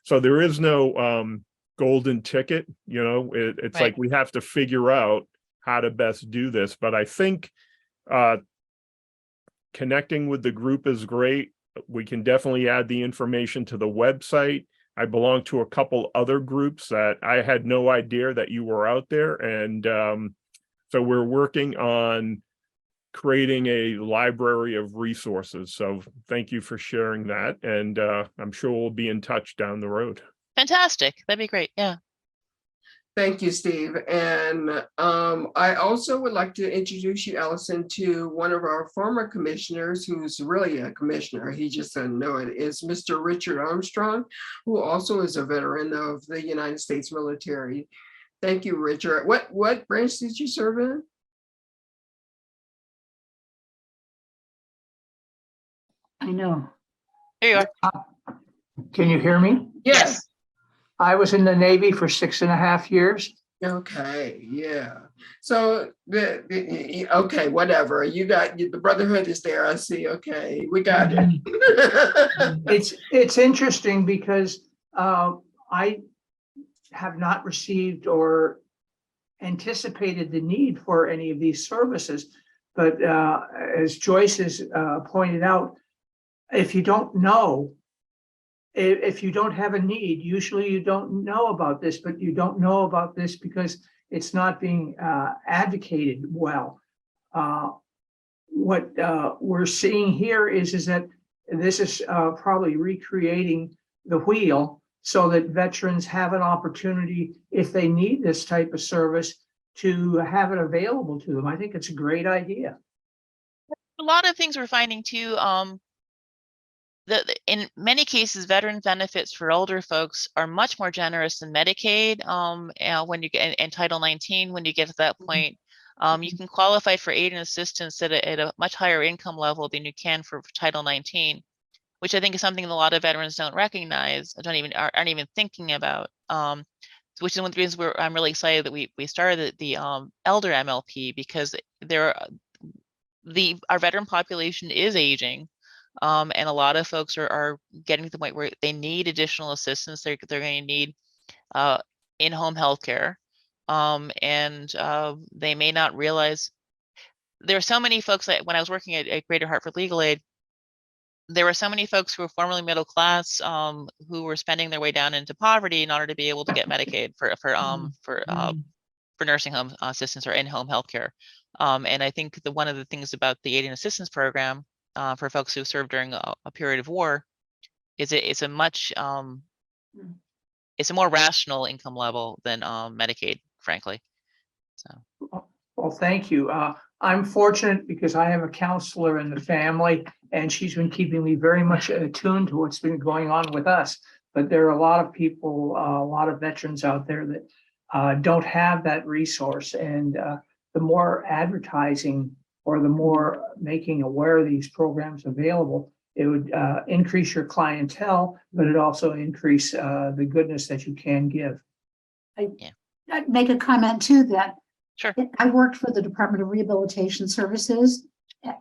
S9: so there is no golden ticket, it's
S7: Right.
S9: like we have to figure out how to best do this. But I think connecting with the group is great. We can definitely add the information to the website. I belong to a couple other groups that I had no idea that you were out there. And so we're working on creating a library of resources. So thank you for sharing that. And I'm sure we'll be in touch down the road.
S7: Fantastic. That'd be great. Yeah.
S2: Thank you, Steve. And I also would like to introduce you, Allison, to one of our former commissioners who's really a commissioner. He just doesn't know it, is Mr. Richard Armstrong, who also is a veteran of the United States military. Thank you, Richard. What branch did you serve in?
S10: I know.
S7: Here you are.
S10: Can you hear me?
S2: Yes.
S10: I was in the Navy for 6.5 years.
S2: Okay, yeah. So okay, whatever. You got the Brotherhood is there. I see. Okay, we got it.
S10: It's interesting because I have not received or anticipated the need for any of these services. But as Joyce has pointed out, if you don't know, if you don't have a need, usually you don't know about this, but you don't know about this because it's not being advocated well. What we're seeing here is that this is probably recreating the wheel so that veterans have an opportunity, if they need this type of service, to have it available to them. I think it's a great idea.
S7: A lot of things we're finding too, in many cases, veteran benefits for older folks are much more generous than Medicaid. When you get in Title 19, when you get to that point, you can qualify for aid and assistance at a much higher income level than you can for Title 19, which I think is something that a lot of veterans don't recognize, aren't even thinking about. Which is one of the reasons I'm really excited that we started the elder MLP, because our veteran population is aging. And a lot of folks are getting to the point where they need additional assistance. They're going to need in-home healthcare, and they may not realize. There are so many folks that when I was working at Greater Hartford Legal Aid, there were so many folks who were formerly middle class who were spending their way down into poverty in order to be able to get Medicaid for nursing home assistance or in-home healthcare. And I think one of the things about the aid and assistance program for folks who served during a period of war is it's a more rational income level than Medicaid, frankly. So.
S10: Well, thank you. I'm fortunate because I have a counselor in the family, and she's been keeping me very much attuned to what's been going on with us. But there are a lot of people, a lot of veterans out there that don't have that resource. And the more advertising or the more making aware of these programs available, it would increase your clientele, but it also increase the goodness that you can give.
S11: I'd make a comment too that
S7: Sure.
S11: I worked for the Department of Rehabilitation Services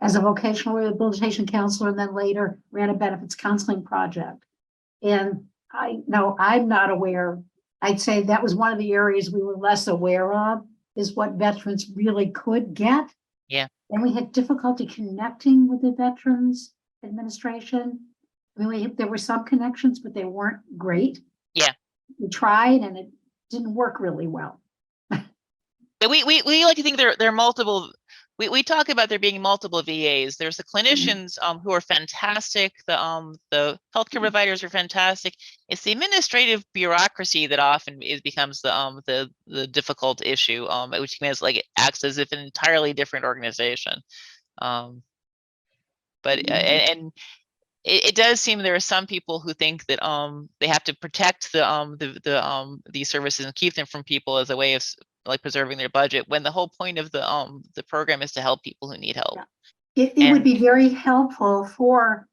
S11: as a vocational rehabilitation counselor, and then later ran a benefits counseling project. And I'm not aware. I'd say that was one of the areas we were less aware of, is what veterans really could get.
S7: Yeah.
S11: And we had difficulty connecting with the Veterans Administration. I mean, there were some connections, but they weren't great.
S7: Yeah.
S11: We tried and it didn't work really well.
S7: But we like to think there are multiple. We talk about there being multiple VAs. There's the clinicians who are fantastic. The healthcare providers are fantastic. It's the administrative bureaucracy that often becomes the difficult issue, which means like acts as if an entirely different organization. But and it does seem there are some people who think that they have to protect these services and keep them from people as a way of like preserving their budget, when the whole point of the program is to help people who need help.
S11: It would be very helpful for,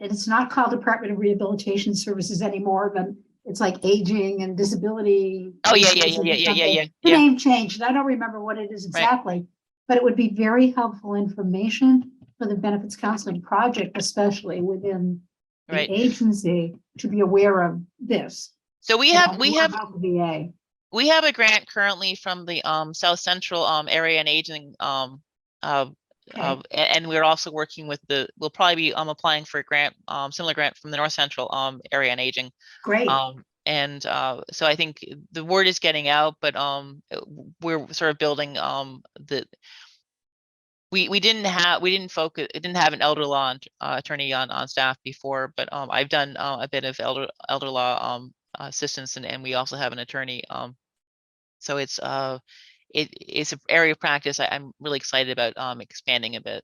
S11: it's not called Department of Rehabilitation Services anymore, but it's like aging and disability.
S7: Oh yeah.
S11: The name changed. I don't remember what it is exactly, but it would be very helpful information for the Benefits Counseling Project, especially within the agency, to be aware of this.
S7: So we have
S11: the VA.
S7: We have a grant currently from the South Central area and aging, and we're also working with we'll probably be applying for a grant, similar grant from the North Central area and aging.
S11: Great.
S7: And so I think the word is getting out, but we're sort of building we didn't have an elder law attorney on staff before, but I've done a bit of elder law assistance, and we also have an attorney. So it's an area of practice I'm really excited about expanding a bit.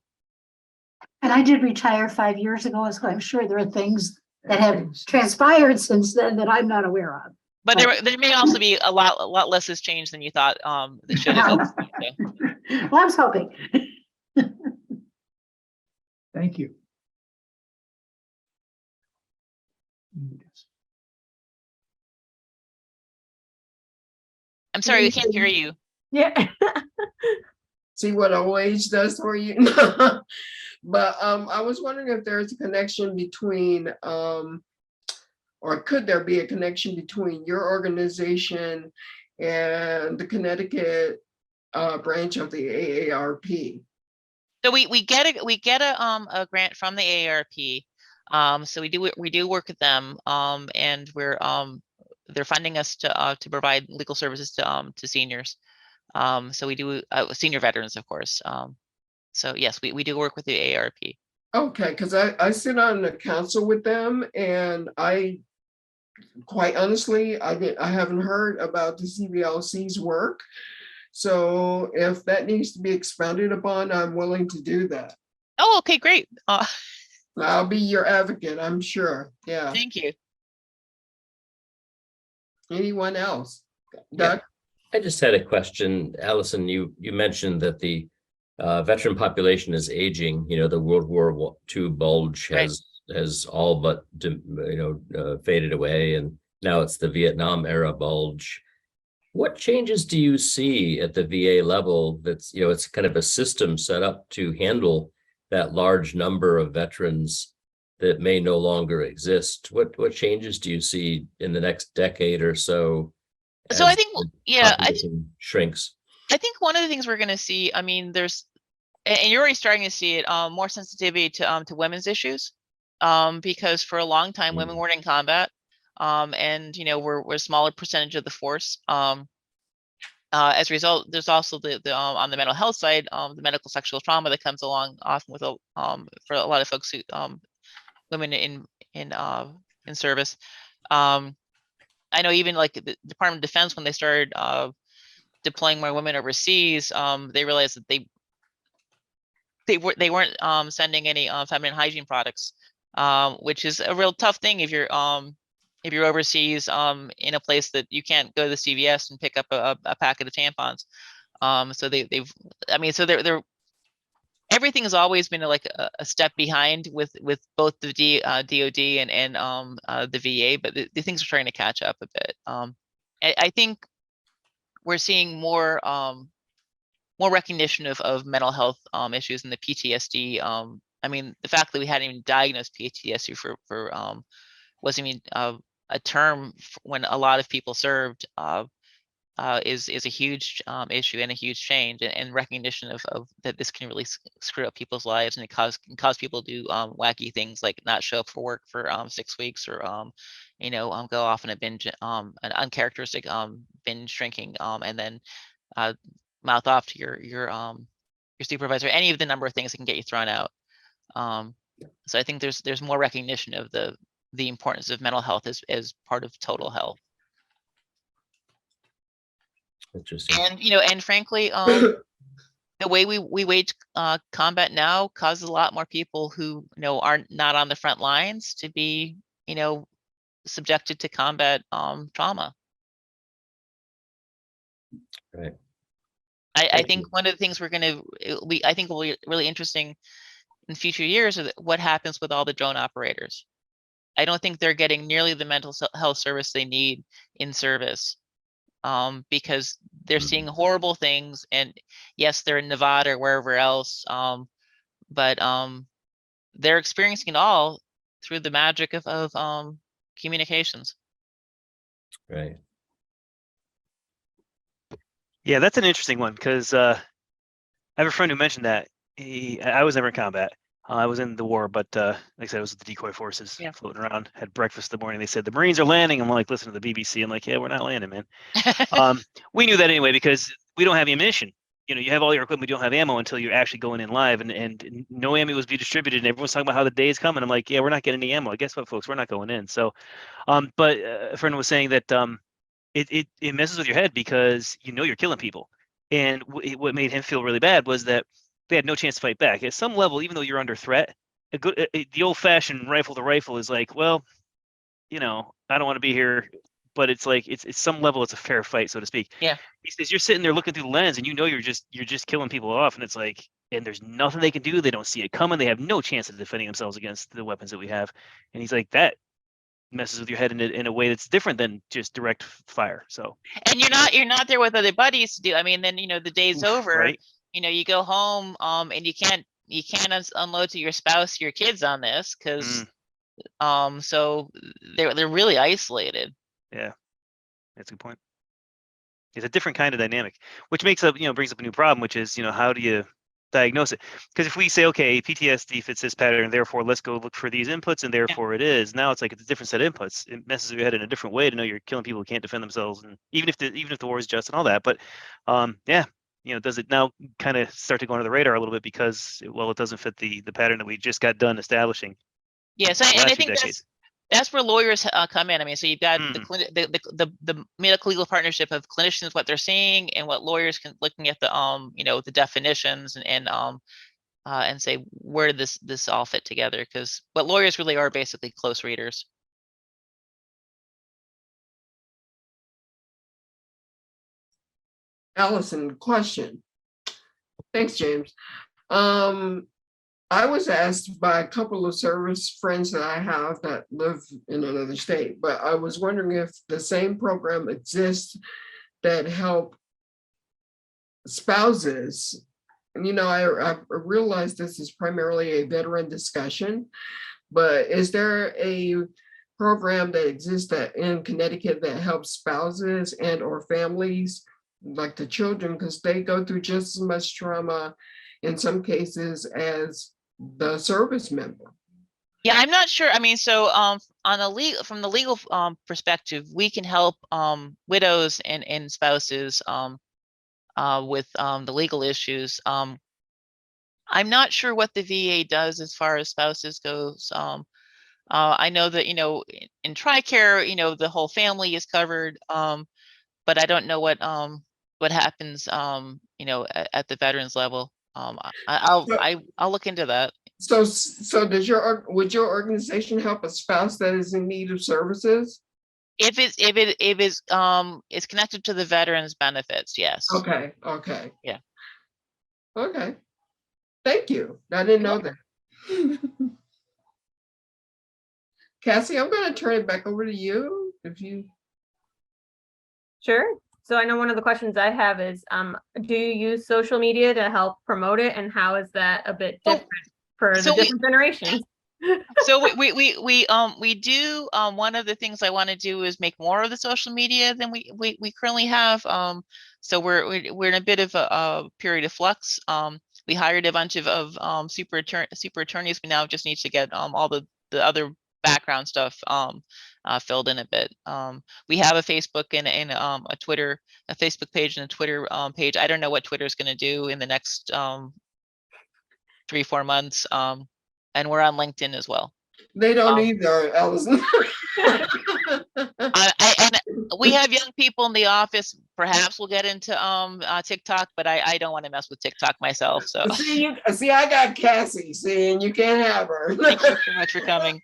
S11: And I did retire 5 years ago, so I'm sure there are things that have transpired since then that I'm not aware of.
S7: But there may also be a lot less has changed than you thought that should have.
S11: Well, I was hoping.
S10: Thank you.
S7: I'm sorry, we can't hear you.
S1: Yeah.
S2: See what old age does for you? But I was wondering if there's a connection between, or could there be a connection between your organization and the Connecticut branch of the AARP?
S7: So we get a grant from the AARP. So we do work with them, and they're funding us to provide legal services to seniors. So we do senior veterans, of course. So yes, we do work with the AARP.
S2: Okay, because I sit on the council with them, and quite honestly, I haven't heard about the CVLC's work. So if that needs to be expounded upon, I'm willing to do that.
S7: Oh, okay, great.
S2: I'll be your advocate, I'm sure. Yeah.
S7: Thank you.
S2: Anyone else? Doug?
S8: I just had a question. Allison, you mentioned that the veteran population is aging. You know, the World War II bulge has all but faded away, and now it's the Vietnam era bulge. What changes do you see at the VA level that's, it's kind of a system set up to handle that large number of veterans that may no longer exist? What changes do you see in the next decade or so?
S7: So I think,
S8: shrinks.
S7: I think one of the things we're going to see, I mean, and you're already starting to see it, more sensitivity to women's issues, because for a long time women weren't in combat, and we're a smaller percentage of the force. As a result, there's also the on the mental health side, the medical sexual trauma that comes along often with for a lot of folks who women in service. I know even like the Department of Defense, when they started deploying more women overseas, they realized that they weren't sending any feminine hygiene products, which is a real tough thing if you're overseas in a place that you can't go to the CVS and pick up a packet of tampons. So they're everything has always been like a step behind with both the DOD and the VA, but the things are trying to catch up a bit. I think we're seeing more recognition of mental health issues and the PTSD. I mean, the fact that we hadn't even diagnosed PTSD for wasn't even a term when a lot of people served. is a huge issue and a huge change, and recognition of that this can really screw up people's lives, and it can cause people to do wacky things like not show up for work for 6 weeks, or go off on a binge, an uncharacteristic binge drinking, and then mouth off to your supervisor, any of the number of things that can get you thrown out. So I think there's more recognition of the importance of mental health as part of total health.
S8: Interesting.
S7: And frankly, the way we wage combat now causes a lot more people who are not on the front lines to be subjected to combat trauma.
S8: Right.
S7: I think one of the things I think will be really interesting in future years is what happens with all the drone operators. I don't think they're getting nearly the mental health service they need in service, because they're seeing horrible things. And yes, they're in Nevada or wherever else, but they're experiencing it all through the magic of communications.
S8: Right.
S6: Yeah, that's an interesting one, because I have a friend who mentioned that. I was never in combat. I was in the war, but like I said, I was with the decoy forces,
S7: Yeah.
S6: floating around. Had breakfast in the morning. They said the Marines are landing. I'm like, listen to the BBC. I'm like, yeah, we're not landing, man. We knew that anyway, because we don't have ammunition. You have all your equipment, you don't have ammo until you're actually going in live, and no ammo was being distributed. And everyone's talking about how the day is coming. I'm like, yeah, we're not getting any ammo. Guess what, folks? We're not going in. So, but a friend was saying that it messes with your head, because you're killing people. And what made him feel really bad was that they had no chance to fight back. At some level, even though you're under threat, the old-fashioned rifle to rifle is like, well, I don't want to be here, but it's like it's some level it's a fair fight, so to speak.
S7: Yeah.
S6: He says you're sitting there looking through the lens, and you're just killing people off, and it's like, and there's nothing they can do. They don't see it coming. They have no chance of defending themselves against the weapons that we have. And he's like, that messes with your head in a way that's different than just direct fire. So,
S7: And you're not there with other buddies to do. I mean, then the day's over.
S6: right?
S7: You go home, and you can't unload to your spouse, your kids on this, because so they're really isolated.
S6: Yeah, that's a good point. It's a different kind of dynamic, which brings up a new problem, which is how do you diagnose it? Because if we say, okay, PTSD fits this pattern, therefore let's go look for these inputs, and therefore it is. Now it's like it's a different set of inputs. It messes with your head in a different way to know you're killing people who can't defend themselves, and even if the war is just and all that. But yeah. Does it now kind of start to go under the radar a little bit, because, well, it doesn't fit the pattern that we just got done establishing?
S7: Yes,
S6: the
S7: and
S6: last
S7: I
S6: few
S7: think
S6: decades.
S7: that's where lawyers come in. I mean, so you've got the medical legal partnership of clinicians, what they're seeing, and what lawyers can looking at the the definitions and say, where did this all fit together? Because what lawyers really are basically close readers.
S2: Allison, question. Thanks, James. I was asked by a couple of service friends that I have that live in another state, but I was wondering if the same program exists that help spouses. And I realize this is primarily a veteran discussion, but is there a program that exists in Connecticut that helps spouses and or families, like the children, because they go through just as much trauma in some cases as the service member?
S7: Yeah, I'm not sure. I mean, so from the legal perspective, we can help widows and spouses with the legal issues. I'm not sure what the VA does as far as spouses goes. I know that in TRICARE, the whole family is covered, but I don't know what happens at the veterans level. I'll look into that.
S2: So would your organization help a spouse that is in need of services?
S7: If it's connected to the veterans benefits, yes.
S2: Okay.
S7: Yeah.
S2: Okay. Thank you. I didn't know that. Cassie, I'm going to turn it back over to you if you.
S1: Sure. So I know one of the questions I have is, do you use social media to help promote it, and how is that a bit different for the different generations?
S7: So we do, one of the things I want to do is make more of the social media than we currently have. So we're in a bit of a period of flux. We hired a bunch of super attorneys. We now just need to get all the other background stuff filled in a bit. We have a Facebook and a Twitter, a Facebook page and a Twitter page. I don't know what Twitter is going to do in the next 3-4 months. And we're on LinkedIn as well.
S2: They don't
S7: Um,
S2: either, Allison.
S7: And we have young people in the office. Perhaps we'll get into TikTok, but I don't want to mess with TikTok myself. So
S2: See, I got Cassie, see, and you can't have her.
S7: thank you so much for coming.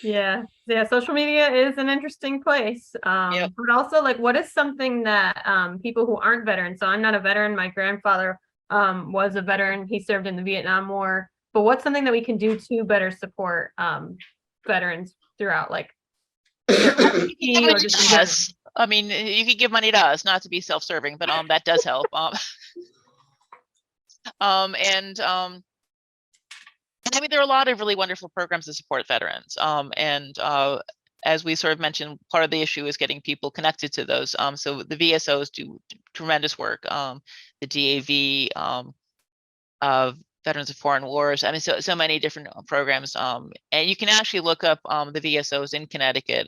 S1: Yeah, social media is an interesting place.
S7: Yep.
S1: But also like what is something that people who aren't veterans, so I'm not a veteran, my grandfather was a veteran, he served in the Vietnam War, but what's something that we can do to better support veterans throughout, like or just in general?
S7: Yes. I mean, you could give money to us, not to be self-serving, but that does help. I mean, there are a lot of really wonderful programs to support veterans. As we sort of mentioned, part of the issue is getting people connected to those. So the VSOs do tremendous work. The DAV, Veterans of Foreign Wars. I mean, so many different programs. And you can actually look up the VSOs in Connecticut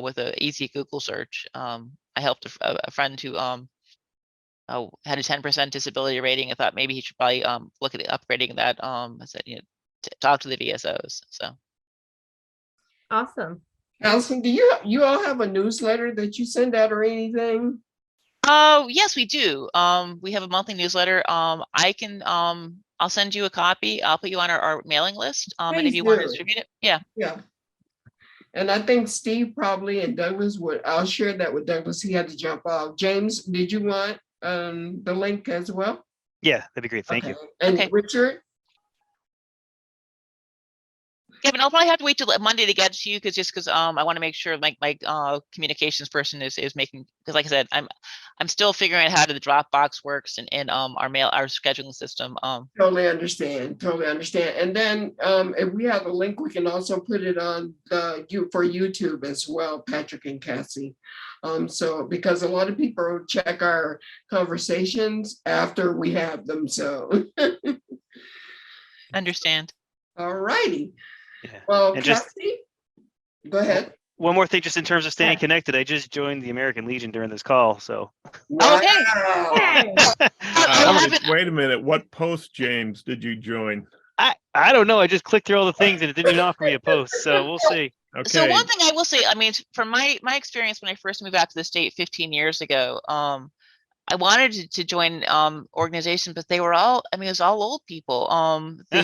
S7: with an easy Google search. I helped a friend who had a 10% disability rating. I thought maybe he should probably look at upgrading that. I said, talk to the VSOs. So
S1: Awesome.
S2: Allison, do you all have a newsletter that you send out or anything?
S7: Oh, yes, we do. We have a monthly newsletter. I can I'll send you a copy. I'll put you on our mailing list. And if
S2: Please
S7: you want to
S2: do.
S7: distribute it, yeah.
S2: Yeah. And I think Steve probably and Douglas would, I'll share that with Douglas. He had to jump off. James, did you want the link as well?
S6: Yeah, that'd be great. Thank you.
S2: And
S7: Okay.
S2: Richard?
S7: Kevin, I'll probably have to wait till Monday to get to you because I want to make sure my communications person is making, because like I said, I'm still figuring out how the Dropbox works and our scheduling system.
S2: Totally understand. And then if we have a link, we can also put it on for YouTube as well, Patrick and Cassie. So because a lot of people check our conversations after we have them. So
S7: Understand.
S2: all righty.
S6: Yeah.
S2: Well,
S6: And just-
S2: Cassie, go ahead.
S6: One more thing, just in terms of staying connected, I just joined the American Legion during this call, so.
S2: Wow.
S1: Hey,
S9: Wait a minute, what post, James, did you join?
S6: I don't know. I just clicked through all the things and it didn't even offer me a post, so we'll see.
S7: So
S9: Okay,
S7: one thing I will say, I mean, from my experience when I first moved out to the state 15 years ago, I wanted to join organizations, but they were all, I mean, it was all old people. The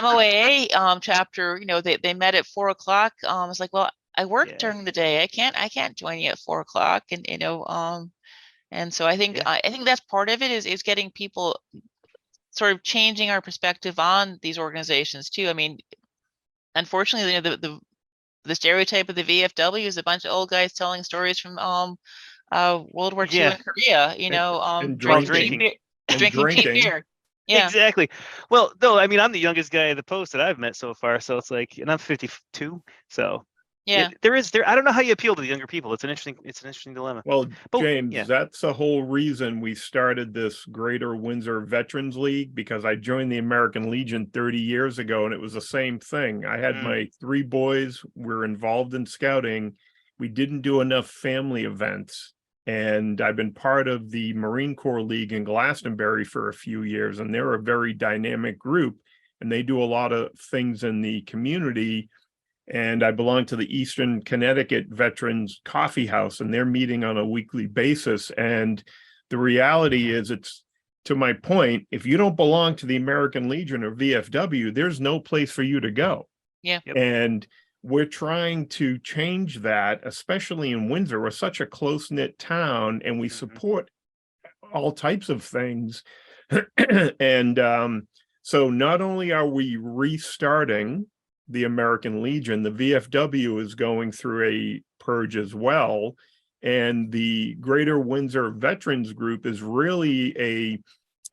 S7: MOAA chapter, they met at 4 o'clock. I was like, well, I work
S6: Yeah.
S7: during the day. I can't join you at 4 o'clock. And and so I think I think that's part of it is getting people sort of changing our perspective on these organizations too. I mean, unfortunately, the stereotype of the VFW is a bunch of old guys telling stories from World War II
S6: Yeah.
S7: in Korea,
S9: and
S7: drinking
S6: drinking.
S7: cheap
S9: drinking.
S7: beer. Yeah.
S6: Exactly. Well, no, I mean, I'm the youngest guy at the post that I've met so far, so it's like, and I'm 52, so.
S7: Yeah.
S6: I don't know how you appeal to the younger people. It's an interesting dilemma.
S9: Well,
S6: But-
S9: James,
S6: yeah.
S9: that's the whole reason we started this Greater Windsor Veterans League, because I joined the American Legion 30 years ago, and it was the same thing. I had my 3 boys were involved in scouting. We didn't do enough family events. And I've been part of the Marine Corps League in Glastonbury for a few years, and they're a very dynamic group, and they do a lot of things in the community. And I belong to the Eastern Connecticut Veterans Coffee House, and they're meeting on a weekly basis. And the reality is, it's to my point, if you don't belong to the American Legion or VFW, there's no place for you to go.
S7: Yeah.
S6: Yep.
S9: And we're trying to change that, especially in Windsor. We're such a close-knit town, and we support all types of things. And so not only are we restarting the American Legion, the VFW is going through a purge as well. And the Greater Windsor Veterans Group is really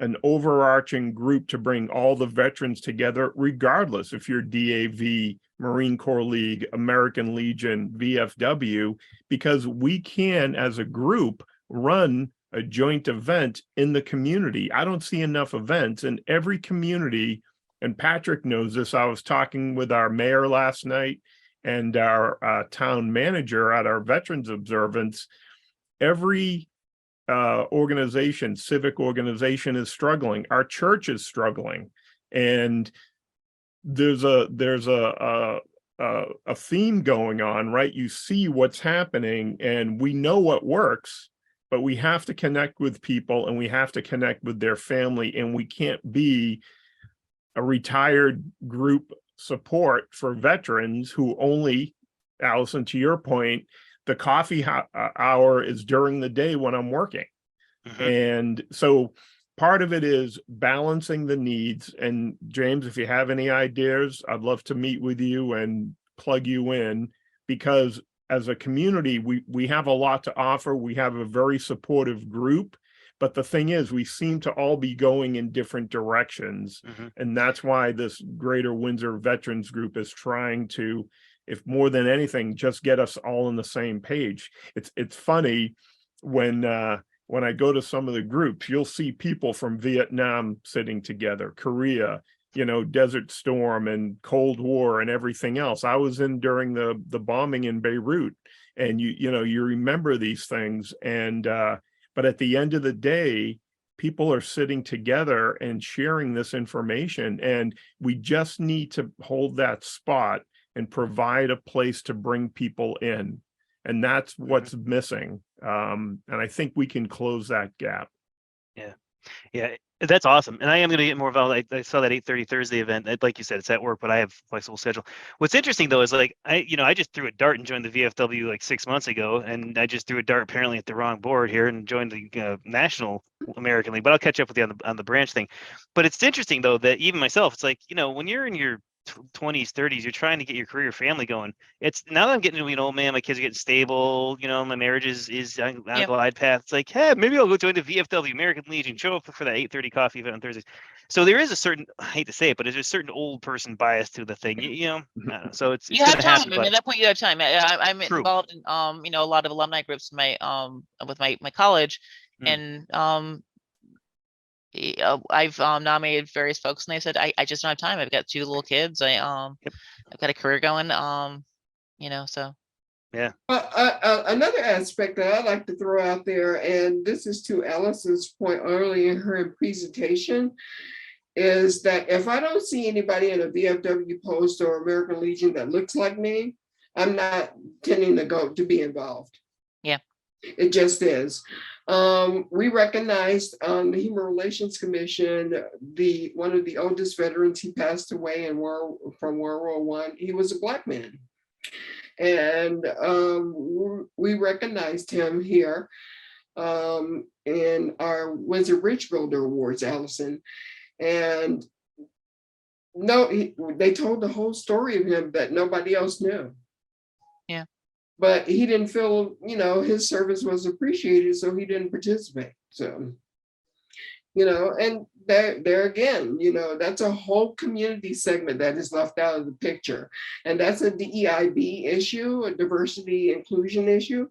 S9: an overarching group to bring all the veterans together, regardless if you're DAV, Marine Corps League, American Legion, VFW, because we can, as a group, run a joint event in the community. I don't see enough events in every community, and Patrick knows this. I was talking with our mayor last night and our town manager at our Veterans Observance. Every organization, civic organization is struggling. Our church is struggling, and there's a theme going on, right? You see what's happening, and we know what works, but we have to connect with people, and we have to connect with their family, and we can't be a retired group support for veterans who only, Allison, to your point, the coffee hour is during the day when I'm working. And so part of it is balancing the needs. And James, if you have any ideas, I'd love to meet with you and plug you in, because as a community, we have a lot to offer. We have a very supportive group, but the thing is, we seem to all be going in different directions. And that's why this Greater Windsor Veterans Group is trying to, if more than anything, just get us all on the same page. It's funny when I go to some of the groups, you'll see people from Vietnam sitting together, Korea, Desert Storm and Cold War and everything else. I was in during the bombing in Beirut, and you remember these things. And but at the end of the day, people are sitting together and sharing this information, and we just need to hold that spot and provide a place to bring people in. And that's what's missing. And I think we can close that gap.
S6: Yeah, that's awesome. And I am going to get more involved. I saw that 8:30 Thursday event. Like you said, it's at work, but I have flexible schedule. What's interesting though is like I just threw a dart and joined the VFW like 6 months ago, and I just threw a dart apparently at the wrong board here and joined the National American League. But I'll catch up with you on the branch thing. But it's interesting though that even myself, it's like when you're in your 20s, 30s, you're trying to get your career, family going. It's now that I'm getting to be an old man, my kids are getting stable, my marriage is on a glide path. It's like, hey, maybe I'll go join the VFW, American Legion, show up for that 8:30 coffee event on Thursdays. So there is a certain, I hate to say it, but there's a certain old person bias to the thing, I don't know. So it's
S7: You have time.
S6: happen,
S7: I mean, at that point, you have time. I'm
S6: True.
S7: involved in a lot of alumni groups in my with my college, and I've nominated various folks, and they said I just don't have time. I've got 2 little kids. I've got a career going. So
S6: yeah.
S2: Another aspect that I like to throw out there, and this is to Alice's point earlier in her presentation, is that if I don't see anybody in a VFW post or American Legion that looks like me, I'm not tending to be involved.
S7: Yeah.
S2: It just is. We recognized on the Human Relations Commission, one of the oldest veterans. He passed away from World War I. He was a Black man. And we recognized him here in our Windsor Rich Builder Awards, Allison. And they told the whole story of him that nobody else knew.
S7: Yeah.
S2: But he didn't feel, his service was appreciated, so he didn't participate. So, and there again, that's a whole community segment that is left out of the picture. And that's a DEIB issue, a diversity inclusion issue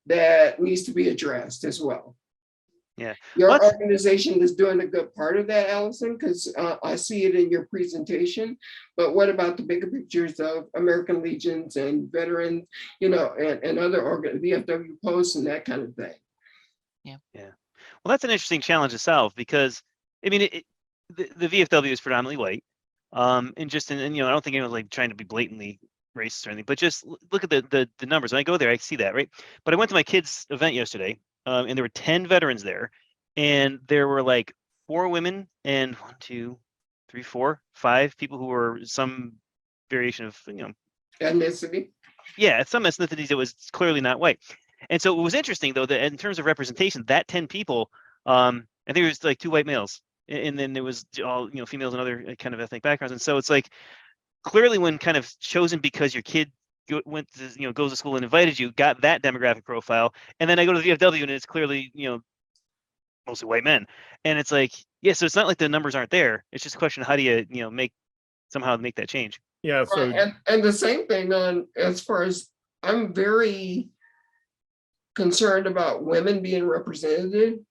S2: that needs to be addressed as well.
S6: Yeah.
S2: Your organization is doing a good part of that, Allison, because I see it in your presentation. But what about the bigger pictures of American Legions and veterans, and other VFW posts and that kind of thing?
S7: Yeah.
S6: Well, that's an interesting challenge to solve, because I mean, the VFW is predominantly white, and I don't think anyone's like trying to be blatantly racist or anything, but just look at the numbers. When I go there, I see that, right? But I went to my kids' event yesterday. And there were 10 veterans there, and there were like 4 women and 1, 2, 3, 4, 5 people who were some variation of,
S2: ethnicity.
S6: Yeah, some ethnicities that was clearly not white. And so it was interesting though that in terms of representation, that 10 people, I think it was like 2 white males, and then there was all females and other kind of ethnic backgrounds. And so it's like clearly when kind of chosen because your kid went to, goes to school and invited you, got that demographic profile, and then I go to the VFW and it's clearly, mostly white men. And it's like, yeah, so it's not like the numbers aren't there. It's just a question of how do you somehow make that change.
S9: Yeah, so
S2: Right, and the same thing on, as far as, I'm very concerned about women being represented.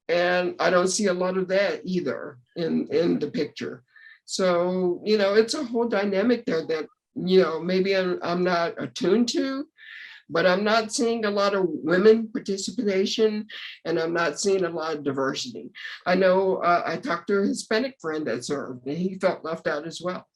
S2: And I don't see a lot of that either in the picture. So, it's a whole dynamic there that, maybe I'm not attuned to, but I'm not seeing a lot of women participation, and I'm not seeing a lot of diversity. I know I talked to a Hispanic friend that served, and he felt left out as well.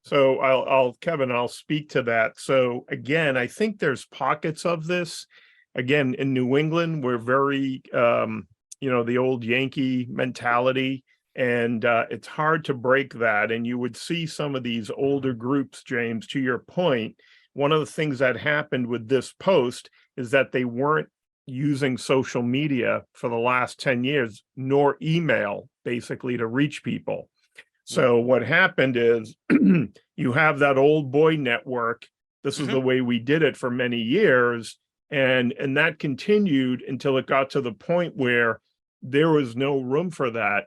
S9: So Kevin, I'll speak to that. So again, I think there's pockets of this. Again, in New England, we're very, the old Yankee mentality, and it's hard to break that. And you would see some of these older groups, James, to your point, one of the things that happened with this post is that they weren't using social media for the last 10 years, nor email, basically, to reach people. So what happened is you have that old boy network. This is the way we did it for many years. And that continued until it got to the point where there was no room for that.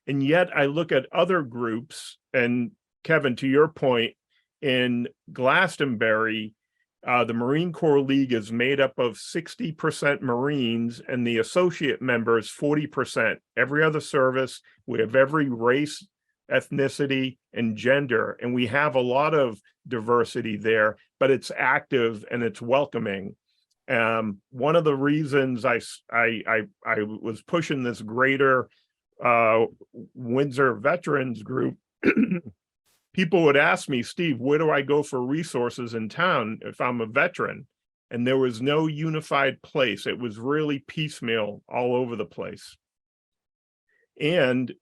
S9: And yet I look at other groups, and Kevin, to your point, in Glastonbury, the Marine Corps League is made up of 60% Marines, and the associate members 40%. Every other service, we have every race, ethnicity, and gender, and we have a lot of diversity there, but it's active and it's welcoming. One of the reasons I was pushing this greater Windsor veterans group, people would ask me, Steve, where do I go for resources in town if I'm a veteran? And there was no unified place. It was really piecemeal all over the place. And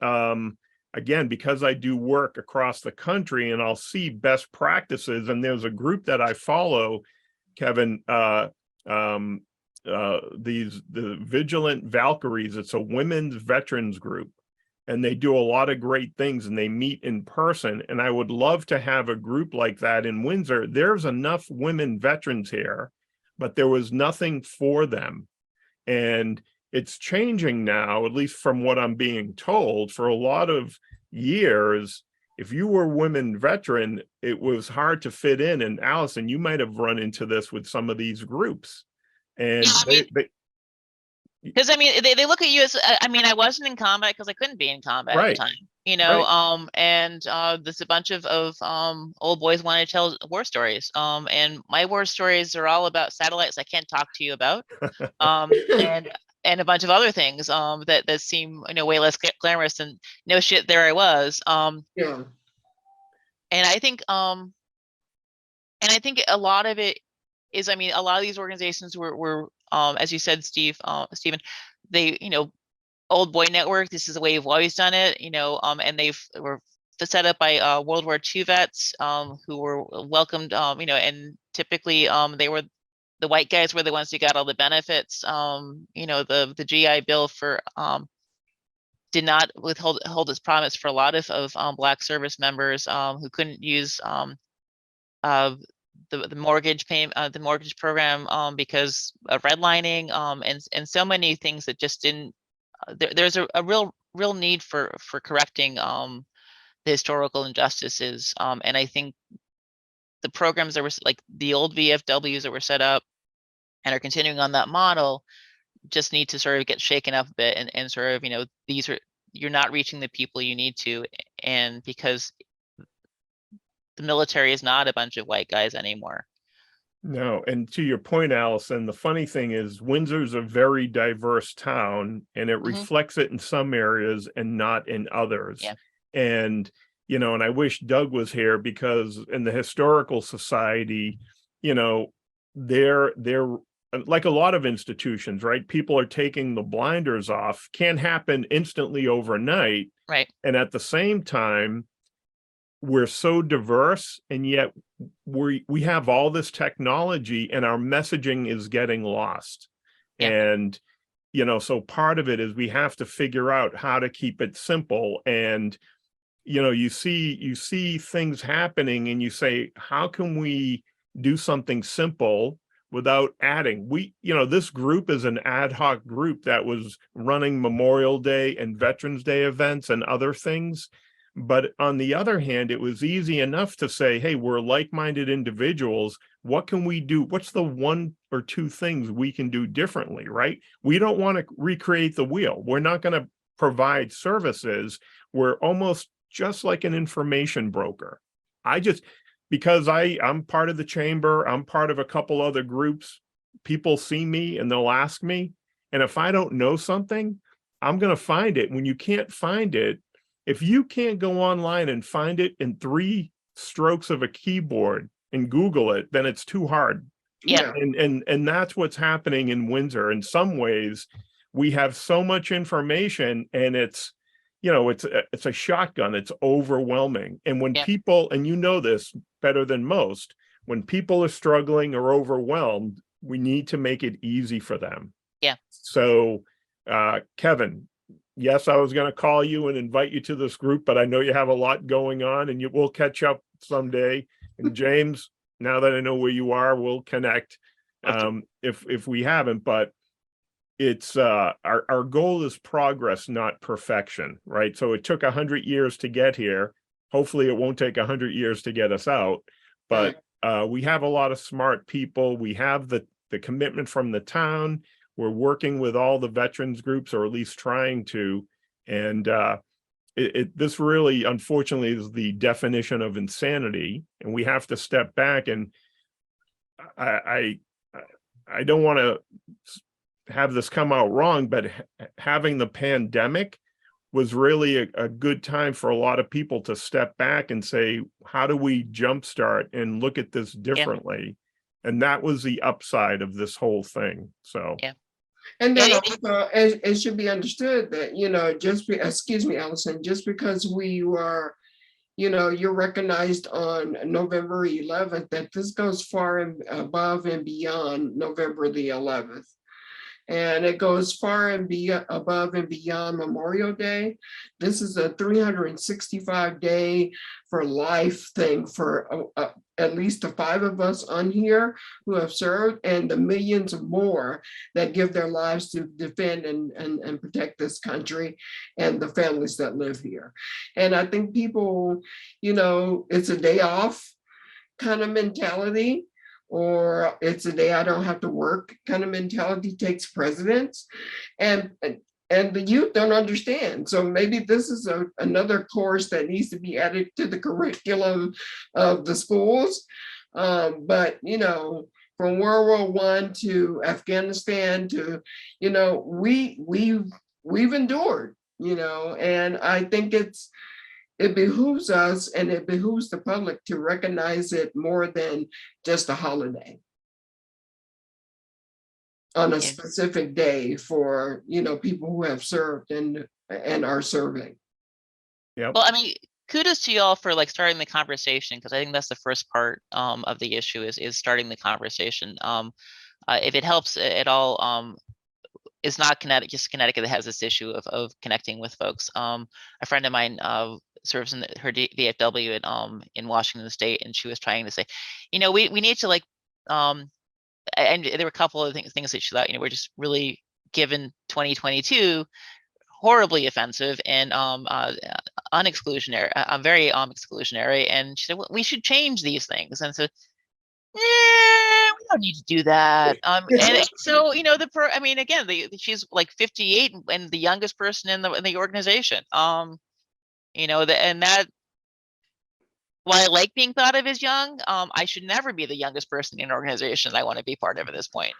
S9: again, because I do work across the country and I'll see best practices, and there's a group that I follow, Kevin, the Vigilant Valkyries. It's a women's veterans group, and they do a lot of great things, and they meet in person. And I would love to have a group like that in Windsor. There's enough women veterans here, but there was nothing for them. And it's changing now, at least from what I'm being told. For a lot of years, if you were women veteran, it was hard to fit in. And Allison, you might have run into this with some of these groups. And
S7: because they look at you as, I wasn't in combat because I couldn't be in combat at the time, and there's a bunch of old boys wanting to tell war stories. And my war stories are all about satellites I can't talk to you about. And a bunch of other things that seem way less glamorous than no shit, there I was.
S2: Yeah.
S7: And I think a lot of it is, a lot of these organizations were as you said, Stephen, they, old boy network, this is the way you've always done it, and were set up by World War II vets who were welcomed, and typically the white guys were the ones who got all the benefits. The GI Bill did not hold its promise for a lot of Black service members who couldn't use the mortgage payment, the mortgage program because of redlining, and so many things that just didn't. There's a real need for correcting the historical injustices, and I think the programs that were like the old VFWs that were set up and are continuing on that model just need to sort of get shaken up a bit and sort of, you're not reaching the people you need to, and because the military is not a bunch of white guys anymore.
S9: No, and to your point, Allison, the funny thing is Windsor's a very diverse town, and it reflects it in some areas and not in others.
S7: Yeah.
S9: And, and I wish Doug was here, because in the Historical Society, they're like a lot of institutions, right? People are taking the blinders off. Can't happen instantly overnight.
S7: Right.
S9: And at the same time, we're so diverse, and yet we have all this technology, and our messaging is getting lost. Yeah. And, so part of it is we have to figure out how to keep it simple. And, you see things happening, and you say, how can we do something simple without adding. This group is an ad hoc group that was running Memorial Day and Veterans Day events and other things. But on the other hand, it was easy enough to say, hey, we're like-minded individuals. What can we do? What's the one or two things we can do differently, right? We don't want to recreate the wheel. We're not going to provide services. We're almost just like an information broker. Because I'm part of the chamber, I'm part of a couple other groups, people see me and they'll ask me. And if I don't know something, I'm going to find it. When you can't find it, if you can't go online and find it in 3 strokes of a keyboard and Google it, then it's too hard.
S7: Yeah.
S9: And that's what's happening in Windsor. In some ways, we have so much information and it's a shotgun. It's overwhelming. And when people, and you know this better than most, when people are struggling or overwhelmed, we need to make it easy for them.
S7: Yeah.
S9: So, Kevin, yes, I was going to call you and invite you to this group, but I know you have a lot going on and we'll catch up someday. And James, now that I know where you are, we'll connect if we haven't, but it's our goal is progress, not perfection, right? So it took 100 years to get here. Hopefully it won't take 100 years to get us out, but we have a lot of smart people. We have the commitment from the town. We're working with all the veterans groups, or at least trying to, and this really, unfortunately, is the definition of insanity, and we have to step back. And I don't want to have this come out wrong, but having the pandemic was really a good time for a lot of people to step back and say, how do we jumpstart and look at this differently? And that was the upside of this whole thing. So
S2: and then also, it should be understood that excuse me, Allison, just because we were you're recognized on November 11th, that this goes far and above and beyond November the 11th. And it goes far and above and beyond Memorial Day. This is a 365-day for life thing for at least the 5 of us on here who have served, and the millions more that give their lives to defend and protect this country and the families that live here. And I think people, it's a day off kind of mentality, or it's a day I don't have to work kind of mentality takes precedence, and the youth don't understand. So maybe this is another course that needs to be added to the curriculum of the schools. But from World War I to Afghanistan to, we've endured, and I think it behooves us and it behooves the public to recognize it more than just a holiday on a specific day for, people who have served and are serving.
S9: Yeah.
S7: Well, I mean, kudos to you all for starting the conversation, because I think that's the first part of the issue is starting the conversation. If it helps at all, it's not Connecticut that has this issue of connecting with folks. A friend of mine serves in her VFW in Washington State, and she was trying to say, we need to and there were a couple of things that she thought, we're just really given 2022 horribly offensive and unexclusionary, very exclusionary. And she said, well, we should change these things. And so, we don't need to do that. And so, she's like 58 and the youngest person in the organization. And that, while I like being thought of as young, I should never be the youngest person in an organization I want to be part of at this point.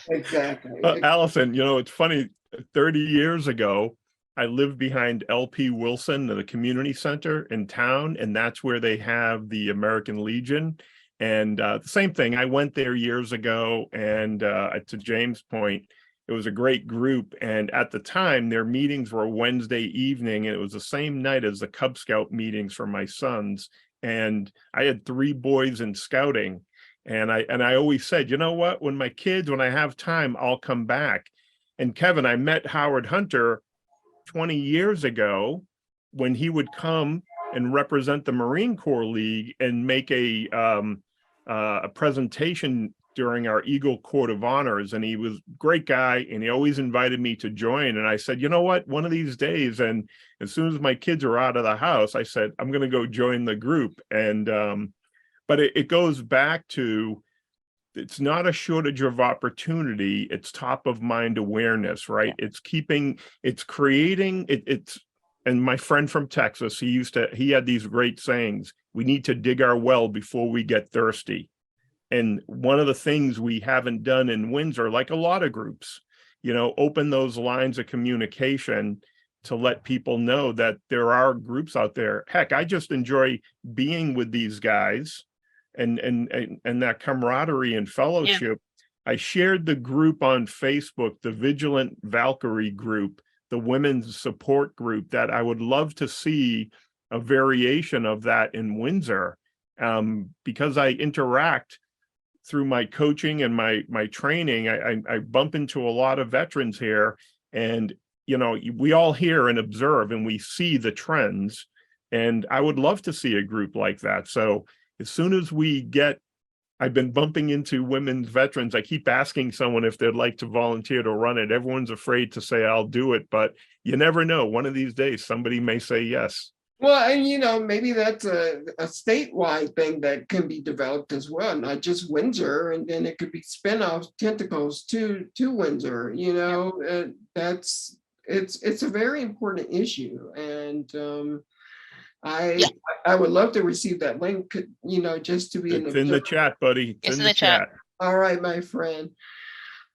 S2: Exactly.
S9: Allison, it's funny, 30 years ago, I lived behind LP Wilson, the community center in town, and that's where they have the American Legion. And the same thing, I went there years ago, and to James' point, it was a great group. And at the time, their meetings were Wednesday evening, and it was the same night as the Cub Scout meetings for my sons. And I had 3 boys in scouting. And I always said, you know what, when I have time, I'll come back. And Kevin, I met Howard Hunter 20 years ago when he would come and represent the Marine Corps League and make a presentation during our Eagle Court of Honors, and he was a great guy, and he always invited me to join. And I said, you know what, one of these days, and as soon as my kids are out of the house, I said, I'm going to go join the group. And but it goes back to, it's not a shortage of opportunity, it's top of mind awareness, right? It's creating it's and my friend from Texas, he had these great sayings: we need to dig our well before we get thirsty. And one of the things we haven't done in Windsor, like a lot of groups, open those lines of communication to let people know that there are groups out there. Heck, I just enjoy being with these guys and that camaraderie and fellowship. Yeah. I shared the group on Facebook, the Vigilant Valkyrie group, the women's support group, that I would love to see a variation of that in Windsor, because I interact through my coaching and my training. I bump into a lot of veterans here, and we all hear and observe and we see the trends, and I would love to see a group like that. So as soon as I've been bumping into women's veterans. I keep asking someone if they'd like to volunteer to run it. Everyone's afraid to say I'll do it, but you never know. One of these days, somebody may say yes.
S2: Well, and maybe that's a statewide thing that can be developed as well, not just Windsor, and then it could be spin-off tentacles to Windsor. It's a very important issue, and I would love to receive that link, just to be
S9: It's in the chat, buddy.
S7: It's in the chat.
S2: All right, my friend.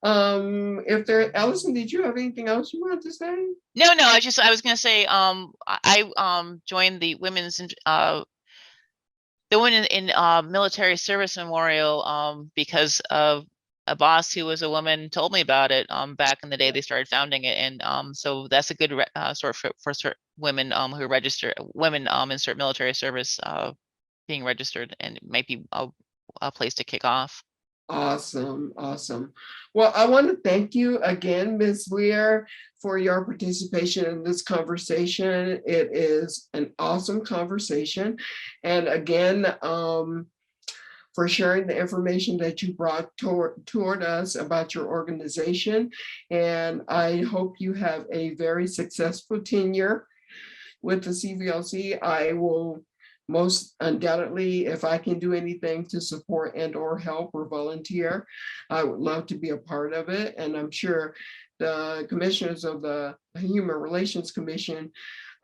S2: Allison, did you have anything else you wanted to say?
S7: No, I was gonna say, I joined the women's the Women in Military Service Memorial because of a boss who was a woman told me about it back in the day they started founding it, and so that's a good sort for women who register, women in certain military service being registered, and it might be a place to kick off.
S2: Awesome. Well, I want to thank you again, Ms. Weir, for your participation in this conversation. It is an awesome conversation. And again, for sharing the information that you brought toward us about your organization. And I hope you have a very successful tenure with the CVLC. I will most undoubtedly, if I can do anything to support and or help or volunteer, I would love to be a part of it. And I'm sure the commissioners of the Human Relations Commission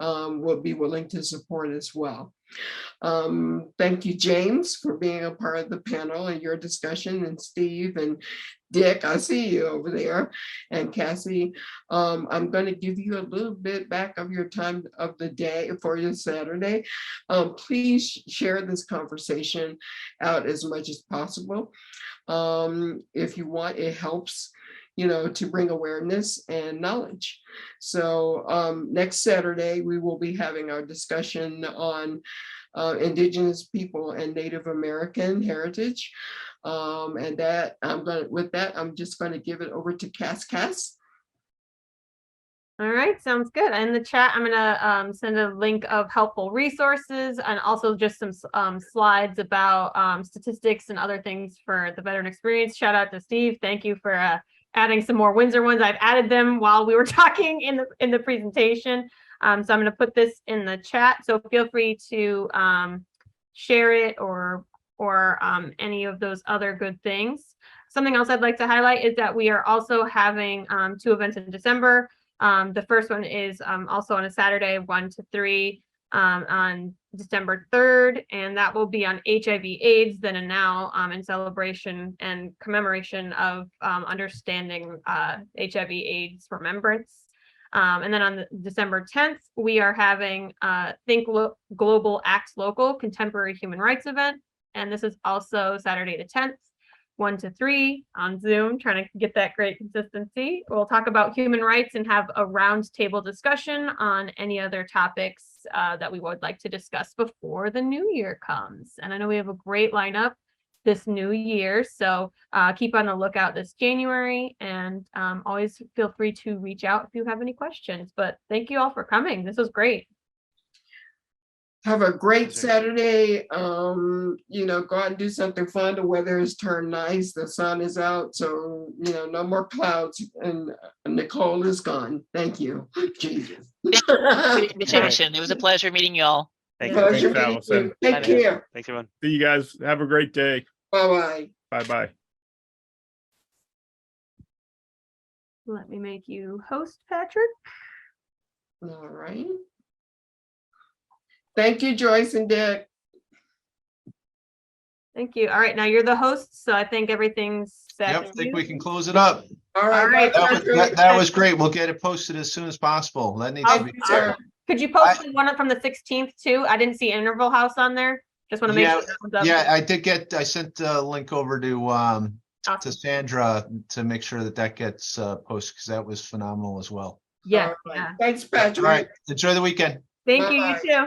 S2: will be willing to support as well. Thank you, James, for being a part of the panel and your discussion, and Steve and Dick, I see you over there, and Cassie. I'm going to give you a little bit back of your time of the day for your Saturday. Please share this conversation out as much as possible. If you want, it helps to bring awareness and knowledge. So next Saturday, we will be having our discussion on Indigenous people and Native American heritage. And that I'm just going to give it over to Cass.
S1: All right, sounds good. In the chat, I'm gonna send a link of helpful resources and also just some slides about statistics and other things for the veteran experience. Shout out to Steve. Thank you for adding some more Windsor ones. I've added them while we were talking in the presentation. So I'm going to put this in the chat. So feel free to share it or any of those other good things. Something else I'd like to highlight is that we are also having 2 events in December. The first one is also on a Saturday, 1 to 3 on December 3rd, and that will be on HIV/AIDS then and now in celebration and commemoration of understanding HIV/AIDS remembrance. And then on December 10th, we are having Think Global, Act Local Contemporary Human Rights event, and this is also Saturday the 10th. 1 to 3 on Zoom, trying to get that great consistency. We'll talk about human rights and have a roundtable discussion on any other topics that we would like to discuss before the new year comes. And I know we have a great lineup this new year, so keep on the lookout this January, and always feel free to reach out if you have any questions. But thank you all for coming. This was great.
S2: Have a great
S6: Pleasure.
S2: Saturday. Go out and do something fun. The weather has turned nice. The sun is out. So, no more clouds and Nicole is gone. Thank you. Jesus.
S7: Invitation. It was a pleasure meeting you all.
S6: Thank you.
S2: Pleasure
S9: Thanks,
S2: meeting you.
S9: Allison.
S2: Take
S7: Bye-bye.
S2: care.
S6: Thanks, everyone.
S9: See you guys. Have a great day.
S2: Bye-bye.
S9: Bye-bye.
S1: Let me make you host, Patrick.
S2: All right. Thank you, Joyce and Dick.
S1: Thank you. All right, now you're the host, so I think everything's set.
S12: Yep,
S1: with
S12: think
S1: you.
S12: we can close it up.
S2: All right.
S1: All right.
S2: bye,
S12: That was,
S2: Patrick.
S12: that was great. We'll get it posted as soon as possible. That needs to be.
S2: Sure.
S1: Could you post the one from the 16th too? I didn't see Interval House on there. Just want to make
S12: Yeah,
S1: sure that one's up.
S12: Yeah, I sent a link over to Sandra to make sure that gets posted, because that was phenomenal as well.
S1: Yeah,
S2: All right.
S1: yeah.
S2: Thanks,
S12: All right,
S2: Patrick.
S12: enjoy the weekend.
S1: Thank you, you
S2: Bye.
S1: too.